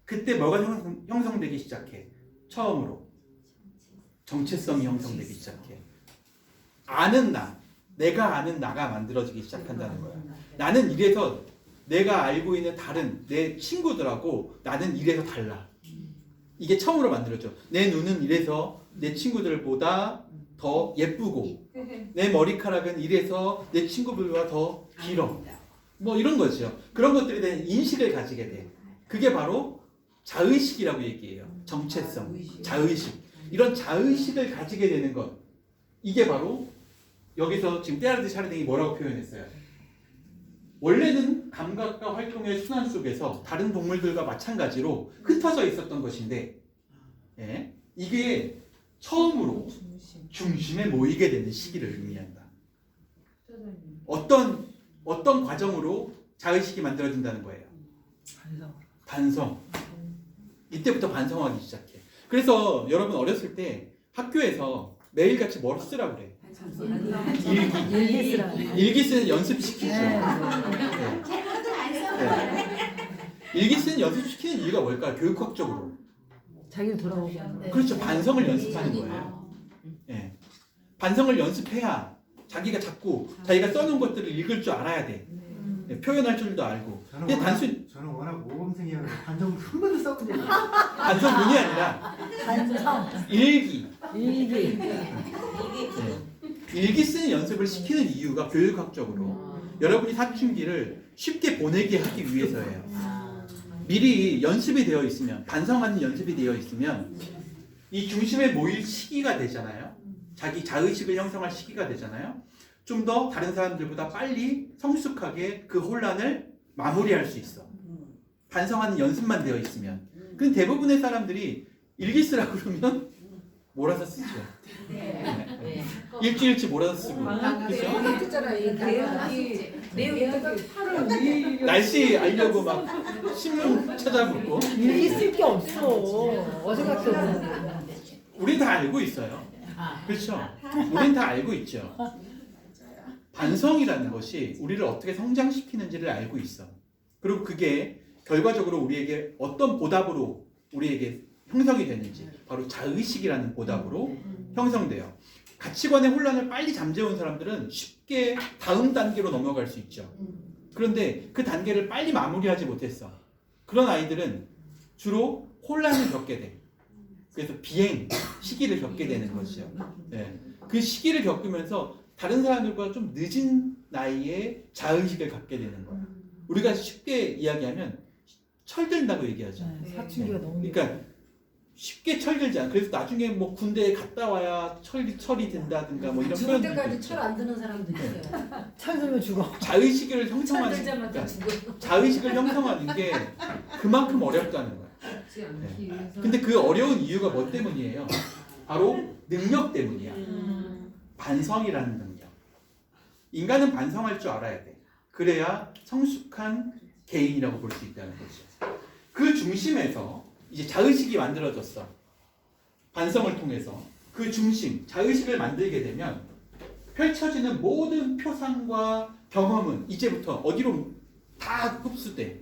그때 뭐가 형성되기 시작해? 처음으로 정체성이 형성되기 시작해. 아는 나, 내가 아는 나가 만들어지기 시작한다는 거야. 나는 이래서 내가 알고 있는 다른 내 친구들하고 나는 이래서 달라. 이게 처음으로 만들어져. 내 눈은 이래서 내 친구들보다 더 예쁘고 내 머리카락은 이래서 내 친구들보다 더 길어. 뭐 이런 거죠. 그런 것들에 대한 인식을 가지게 돼. 그게 바로 자의식이라고 얘기해요. 정체성, 자의식. 이런 자의식을 가지게 되는 것. 이게 바로 여기서 지금 때아르디 샤르댕이 뭐라고 표현했어요? 원래는 감각과 활동의 순환 속에서 다른 동물들과 마찬가지로 흩어져 있었던 것인데, 예? 이게 처음으로 중심에 모이게 되는 시기를 의미한다. 어떤 과정으로 자의식이 만들어진다는 거예요? 반성. 이때부터 반성하기 시작해. 그래서 여러분 어렸을 때 학교에서 매일같이 뭘 쓰라고 그래? 일기 쓰는 연습시키죠. 네. 일기 쓰는 연습시키는 이유가 뭘까요? 교육학적으로. 자기를 돌아보고 하는 거. 그렇죠. 반성을 연습하는 거예요. 네. 반성을 연습해야 자기가 자꾸 자기가 써놓은 것들을 읽을 줄 알아야 돼. 표현할 줄도 알고. 근데 저는 워낙 모범생이어서 반성문 한 번도 써본 적이 없어요. 반성문이 아니라 반성. 일기. 일기. 일기 쓰는 연습을 시키는 이유가 교육학적으로 여러분이 사춘기를 쉽게 보내게 하기 위해서예요. 미리 연습이 되어 있으면, 반성하는 연습이 되어 있으면 이 중심에 모일 시기가 되잖아요. 자기 자의식을 형성할 시기가 되잖아요. 좀 더 다른 사람들보다 빨리 성숙하게 그 혼란을 마무리할 수 있어. 반성하는 연습만 되어 있으면. 근데 대부분의 사람들이 일기 쓰라고 그러면 몰아서 쓰죠. 일주일치 몰아서 쓰고. 그렇죠? 했잖아요. 내용이 날씨 알려고 막 신문 찾아보고. 일기 쓸 게 없어. 어제 같은 우린 다 알고 있어요. 그렇죠? 우린 다 알고 있죠. 반성이라는 것이 우리를 어떻게 성장시키는지를 알고 있어. 그리고 그게 결과적으로 우리에게 어떤 보답으로 우리에게 형성이 되는지, 바로 자의식이라는 보답으로 형성돼요. 가치관의 혼란을 빨리 잠재운 사람들은 쉽게 다음 단계로 넘어갈 수 있죠. 그런데 그 단계를 빨리 마무리하지 못했어. 그런 아이들은 주로 혼란을 겪게 돼. 그래서 비행 시기를 겪게 되는 것이죠. 네. 그 시기를 겪으면서 다른 사람들보다 좀 늦은 나이에 자의식을 갖게 되는 거야. 우리가 쉽게 이야기하면 철들다고 얘기하죠. 사춘기가 너무 그러니까 쉽게 철들지 않아. 그래서 나중에 뭐 군대에 갔다 와야 철이 된다든가 뭐 이런 죽을 표현들도 때까지 있죠. 철 안 드는 사람도 있어요. 철들면 죽어. 자의식을 철 형성하는 들자마자 그러니까 죽어. 자의식을 형성하는 게 그만큼 어렵다는 거야. 근데 그 어려운 이유가 뭐 때문이에요? 바로 능력 때문이야. 반성이라는 능력. 인간은 반성할 줄 알아야 돼. 그래야 성숙한 개인이라고 볼 수 있다는 거죠. 그 중심에서 이제 자의식이 만들어졌어. 반성을 통해서 그 중심, 자의식을 만들게 되면 펼쳐지는 모든 표상과 경험은 이제부터 어디로 다 흡수돼.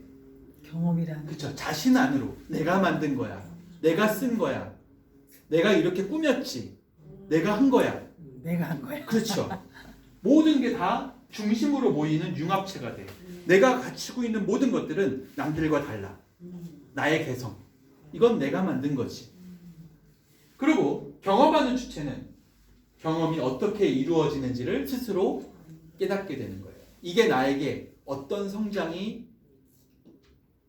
경험이라는. 그렇죠. 자신 안으로 내가 만든 거야. 내가 쓴 거야. 내가 이렇게 꾸몄지. 내가 한 거야. 내가 한 거야. 그렇죠. 모든 게 다 중심으로 모이는 융합체가 돼. 내가 갖추고 있는 모든 것들은 남들과 달라. 나의 개성. 이건 내가 만든 거지. 그리고 경험하는 주체는 경험이 어떻게 이루어지는지를 스스로 깨닫게 되는 거예요. 이게 나에게 어떤 성장이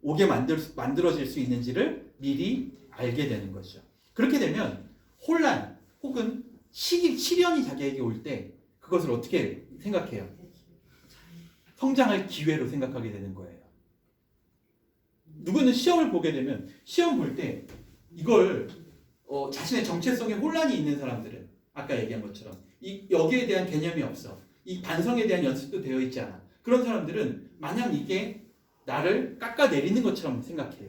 오게 만들어질 수 있는지를 미리 알게 되는 거죠. 그렇게 되면 혼란 혹은 시련이 자기에게 올 때 그것을 어떻게 생각해요? 성장할 기회로 생각하게 되는 거예요. 누구는 시험을 보게 되면 시험 볼 때 이걸 자신의 정체성에 혼란이 있는 사람들은 아까 얘기한 것처럼 여기에 대한 개념이 없어. 이 반성에 대한 연습도 되어 있지 않아. 그런 사람들은 마냥 이게 나를 깎아내리는 것처럼 생각해요.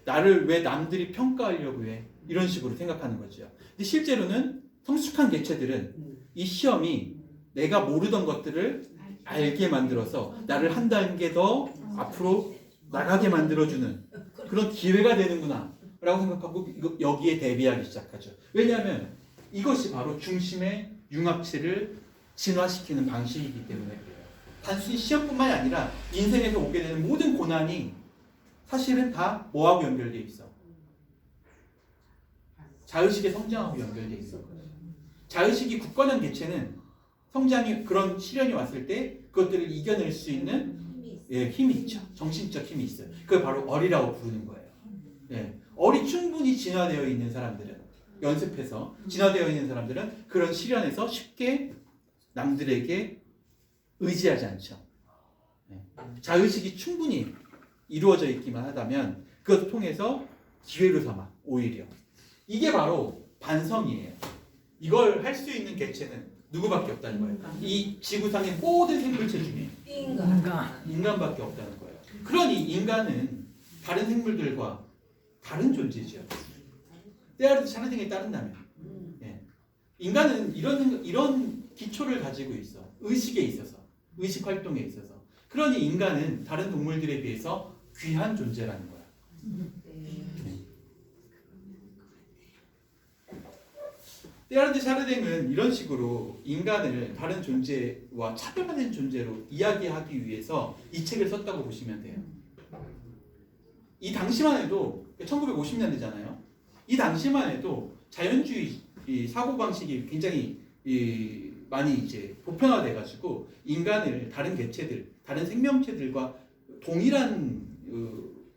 나를 왜 남들이 평가하려고 해? 이런 식으로 생각하는 거죠. 근데 실제로는 성숙한 개체들은 이 시험이 내가 모르던 것들을 알게 만들어서 나를 한 단계 더 앞으로 나가게 만들어주는 그런 기회가 되는구나 라고 생각하고 여기에 대비하기 시작하죠. 왜냐하면 이것이 바로 중심의 융합체를 진화시키는 방식이기 때문에 그래요. 단순히 시험뿐만이 아니라 인생에서 오게 되는 모든 고난이 사실은 다 뭐하고 연결되어 있어? 자의식의 성장하고 연결되어 있어. 자의식이 굳건한 개체는 성장이 그런 시련이 왔을 때 그것들을 이겨낼 수 있는 힘이 있죠. 정신적 힘이 있어요. 그걸 바로 어리라고 부르는 거예요. 어리 충분히 진화되어 있는 사람들은 연습해서 진화되어 있는 사람들은 그런 시련에서 쉽게 남들에게 의지하지 않죠. 자의식이 충분히 이루어져 있기만 하다면 그것을 통해서 기회로 삼아 오히려 이게 바로 반성이에요. 이걸 할 수 있는 개체는 누구밖에 없다는 거예요. 이 지구상의 모든 생물체 중에 인간밖에 없다는 거예요. 그러니 인간은 다른 생물들과 다른 존재죠. 때아르듯 사는생에 따른다면 인간은 이런 기초를 가지고 있어. 의식에 있어서, 의식 활동에 있어서. 그러니 인간은 다른 동물들에 비해서 귀한 존재라는 거야. 테일하르트 샤르댕은 이런 식으로 인간을 다른 존재와 차별화된 존재로 이야기하기 위해서 이 책을 썼다고 보시면 돼요. 이 당시만 해도 1950년대잖아요. 이 당시만 해도 자연주의 이 사고방식이 굉장히 많이 이제 보편화돼가지고 인간을 다른 개체들, 다른 생명체들과 동일한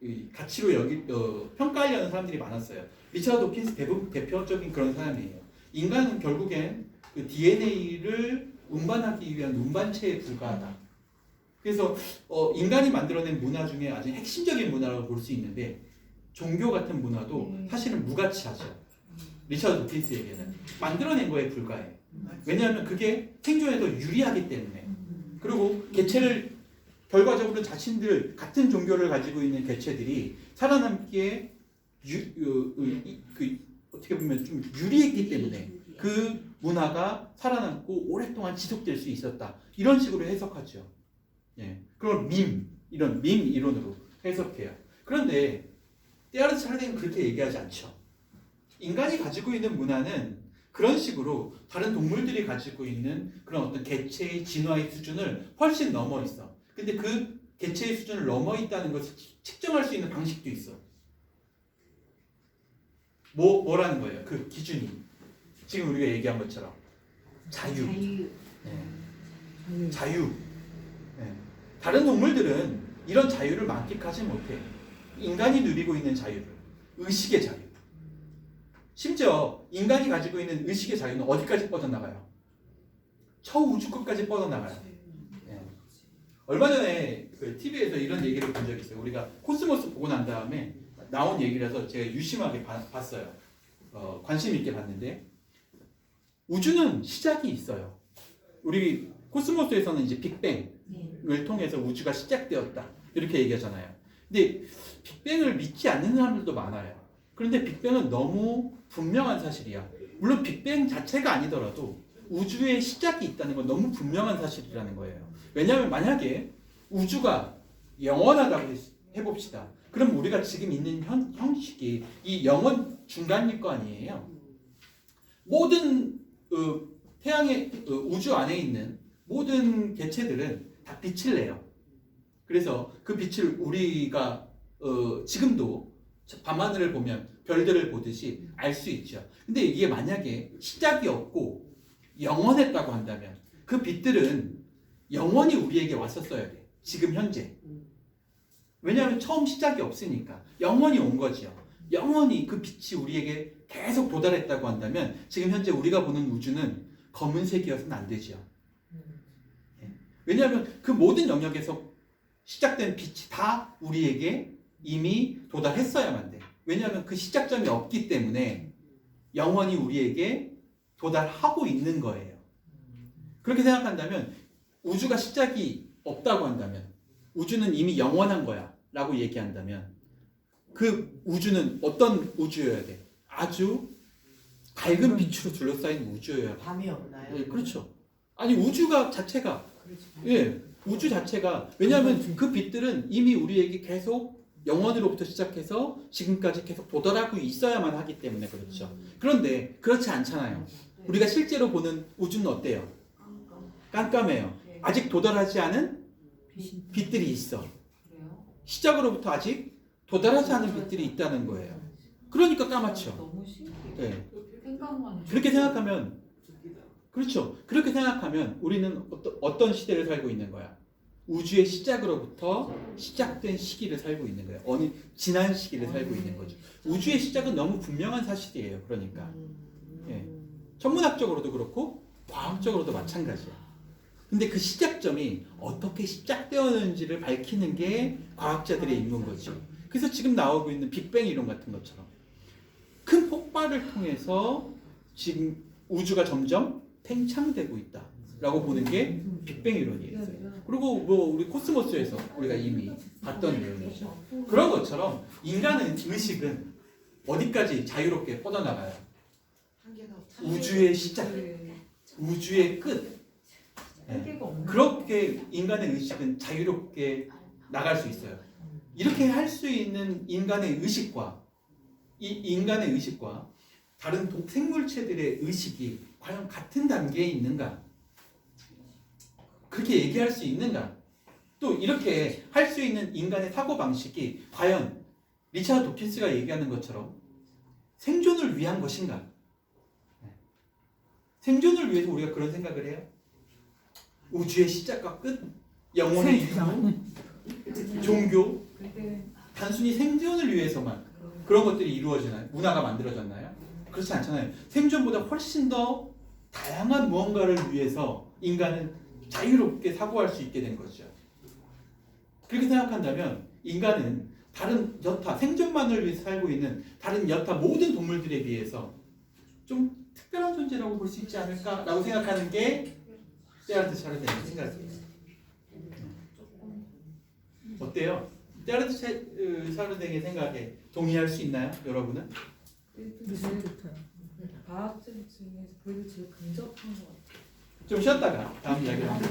이 가치로 평가하려는 사람들이 많았어요. 리처드 도킨스 대표적인 그런 사람이에요. 인간은 결국엔 그 DNA를 운반하기 위한 운반체에 불과하다. 그래서 인간이 만들어낸 문화 중에 아주 핵심적인 문화라고 볼 수 있는데 종교 같은 문화도 사실은 무가치하죠. 리처드 도킨스에게는 만들어낸 거에 불과해. 왜냐하면 그게 생존에 더 유리하기 때문에. 그리고 개체를 결과적으로 자신들 같은 종교를 가지고 있는 개체들이 살아남기에 어떻게 보면 좀 유리했기 때문에 그 문화가 살아남고 오랫동안 지속될 수 있었다. 이런 식으로 해석하죠. 예. 그걸 이런 밈 이론으로 해석해요. 그런데 테일하르트 샤르댕은 그렇게 얘기하지 않죠. 인간이 가지고 있는 문화는 그런 식으로 다른 동물들이 가지고 있는 그런 어떤 개체의 진화의 수준을 훨씬 넘어 있어. 근데 그 개체의 수준을 넘어 있다는 것을 측정할 수 있는 방식도 있어. 뭐라는 거예요? 그 기준이. 지금 우리가 얘기한 것처럼 자유. 네. 자유. 네. 다른 동물들은 이런 자유를 만끽하지 못해. 인간이 누리고 있는 자유를. 의식의 자유. 심지어 인간이 가지고 있는 의식의 자유는 어디까지 뻗어나가요? 처우주 끝까지 뻗어나가요. 네. 얼마 전에 그 TV에서 이런 얘기를 본 적이 있어요. 우리가 코스모스 보고 난 다음에 나온 얘기라서 제가 유심하게 봤어요. 관심 있게 봤는데 우주는 시작이 있어요. 우리 코스모스에서는 이제 빅뱅을 통해서 우주가 시작되었다 이렇게 얘기하잖아요. 근데 빅뱅을 믿지 않는 사람들도 많아요. 그런데 빅뱅은 너무 분명한 사실이야. 물론 빅뱅 자체가 아니더라도 우주의 시작이 있다는 건 너무 분명한 사실이라는 거예요. 왜냐하면 만약에 우주가 영원하다고 해봅시다. 그럼 우리가 지금 있는 형식이 이 영원 중간일 거 아니에요. 모든 태양의 우주 안에 있는 모든 개체들은 다 빛을 내요. 그래서 그 빛을 우리가 지금도 밤하늘을 보면 별들을 보듯이 알 수 있죠. 근데 이게 만약에 시작이 없고 영원했다고 한다면 그 빛들은 영원히 우리에게 왔었어야 돼. 지금 현재. 왜냐하면 처음 시작이 없으니까 영원히 온 거죠. 영원히 그 빛이 우리에게 계속 도달했다고 한다면 지금 현재 우리가 보는 우주는 검은색이어서는 안 되죠. 왜냐하면 그 모든 영역에서 시작된 빛이 다 우리에게 이미 도달했어야만 돼. 왜냐하면 그 시작점이 없기 때문에 영원히 우리에게 도달하고 있는 거예요. 그렇게 생각한다면 우주가 시작이 없다고 한다면 우주는 이미 영원한 거야 라고 얘기한다면 그 우주는 어떤 우주여야 돼? 아주 밝은 빛으로 둘러싸인 우주여야 돼. 밤이 없나요? 예, 그렇죠. 아니 우주가 자체가 예, 우주 자체가 왜냐하면 그 빛들은 이미 우리에게 계속 영원으로부터 시작해서 지금까지 계속 도달하고 있어야만 하기 때문에 그렇죠. 그런데 그렇지 않잖아요. 우리가 실제로 보는 우주는 어때요? 깜깜해요. 아직 도달하지 않은 빛들이 있어. 그래요? 시작으로부터 아직 도달하지 않은 빛들이 있다는 거예요. 그러니까 까맣죠. 너무 신기해. 네. 생각만 그렇게 생각하면 그렇죠. 그렇게 생각하면 우리는 어떤 시대를 살고 있는 거야? 우주의 시작으로부터 시작된 시기를 살고 있는 거예요. 어느 지난 시기를 살고 있는 거죠. 우주의 시작은 너무 분명한 사실이에요. 그러니까 예. 천문학적으로도 그렇고 과학적으로도 마찬가지야. 근데 그 시작점이 어떻게 시작되었는지를 밝히는 게 과학자들의 임무인 거죠. 그래서 지금 나오고 있는 빅뱅 이론 같은 것처럼 큰 폭발을 통해서 지금 우주가 점점 팽창되고 있다라고 보는 게 빅뱅 이론이에요. 그리고 뭐 우리 코스모스에서 우리가 이미 봤던 내용이죠. 그런 것처럼 인간의 의식은 어디까지 자유롭게 뻗어나가요? 우주의 시작, 우주의 끝. 네. 그렇게 인간의 의식은 자유롭게 나갈 수 있어요. 이렇게 할 수 있는 인간의 의식과 이 인간의 의식과 다른 생물체들의 의식이 과연 같은 단계에 있는가? 그렇게 얘기할 수 있는가? 또 이렇게 할 수 있는 인간의 사고방식이 과연 리차드 도킨스가 얘기하는 것처럼 생존을 위한 것인가? 생존을 위해서 우리가 그런 생각을 해요? 우주의 시작과 끝? 영혼의 이유? 종교? 단순히 생존을 위해서만 그런 것들이 이루어지나요? 문화가 만들어졌나요? 그렇지 않잖아요. 생존보다 훨씬 더 다양한 무언가를 위해서 인간은 자유롭게 사고할 수 있게 된 거죠. 그렇게 생각한다면 인간은 다른 여타 생존만을 위해서 살고 있는 다른 여타 모든 동물들에 비해서 좀 특별한 존재라고 볼 수 있지 않을까라고 생각하는 게 테일러트 샤르댕의 생각이에요. 어때요? 테일러트 샤르댕의 생각에 동의할 수 있나요, 여러분은? 무슨 뜻이야? 과학적 중에서 그래도 제일 근접한 것 같아요. 좀 쉬었다가 다음 이야기를 한번